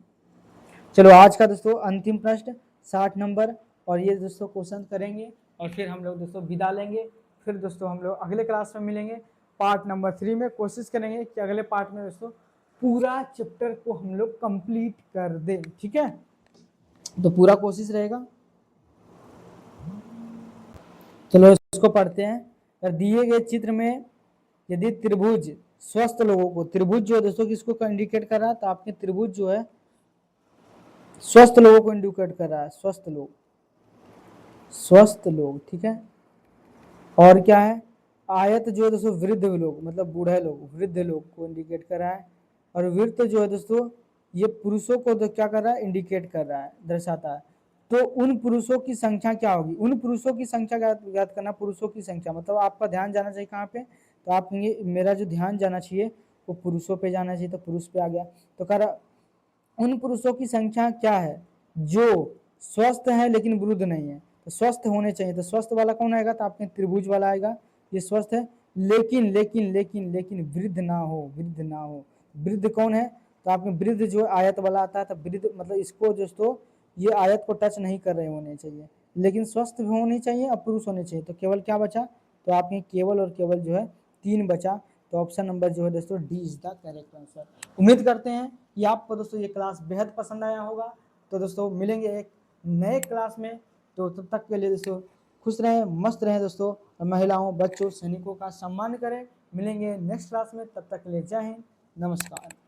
चलो आज का दोस्तों अंतिम प्रश्न 60 नंबर, और ये दोस्तों क्वेश्चन करेंगे और फिर हम लोग दोस्तों विदा लेंगे, फिर दोस्तों हम लोग अगले क्लास में मिलेंगे पार्ट नंबर 3 में, कोशिश करेंगे कि अगले पार्ट में दोस्तों पूरा चैप्टर को हम लोग कंप्लीट कर दें। ठीक है, तो पूरा कोशिश रहेगा। चलो इसको पढ़ते हैं, दिए गए चित्र में यदि त्रिभुज स्वस्थ लोगों को, त्रिभुज जो है दोस्तों किसको इंडिकेट कर रहा है, तो आपके त्रिभुज जो है स्वस्थ लोगों को इंडिकेट कर रहा है, स्वस्थ लोग। ठीक है, और क्या है, आयत जो है दोस्तों वृद्ध लोग मतलब बूढ़े लोग वृद्ध लोग को इंडिकेट कर रहा है, और वृत्त जो है दोस्तों ये पुरुषों को क्या कर रहा है, इंडिकेट कर रहा है, दर्शाता है। तो उन पुरुषों की संख्या क्या होगी, उन पुरुषों की संख्या याद करना, पुरुषों की संख्या मतलब आपका ध्यान जाना चाहिए कहाँ पे, तो आप कहेंगे मेरा जो ध्यान जाना चाहिए वो पुरुषों पे जाना चाहिए, तो पुरुष पे आ गया, तो कह रहा उन पुरुषों की संख्या क्या है जो स्वस्थ है लेकिन वृद्ध नहीं है, तो स्वस्थ होने चाहिए, तो स्वस्थ वाला कौन आएगा, तो आपके त्रिभुज वाला आएगा, ये स्वस्थ है लेकिन लेकिन लेकिन लेकिन वृद्ध ना हो, वृद्ध ना हो, वृद्ध कौन है, तो आपने वृद्ध जो आयत वाला आता है, तो वृद्ध मतलब इसको दोस्तों ये आयत को टच नहीं कर रहे होने चाहिए, लेकिन स्वस्थ भी होने चाहिए और पुरुष होने चाहिए, तो केवल क्या बचा, तो आपने केवल और केवल जो है 3 बचा, तो ऑप्शन नंबर जो है दोस्तों D is the correct answer. उम्मीद करते हैं कि आपको दोस्तों ये क्लास बेहद पसंद आया होगा, तो दोस्तों मिलेंगे एक नए क्लास में, तो तब तक के लिए दोस्तों खुश रहें, मस्त रहें दोस्तों, और महिलाओं, बच्चों, सैनिकों का सम्मान करें। मिलेंगे नेक्स्ट क्लास में, तब तक के लिए जय हिंद, नमस्कार।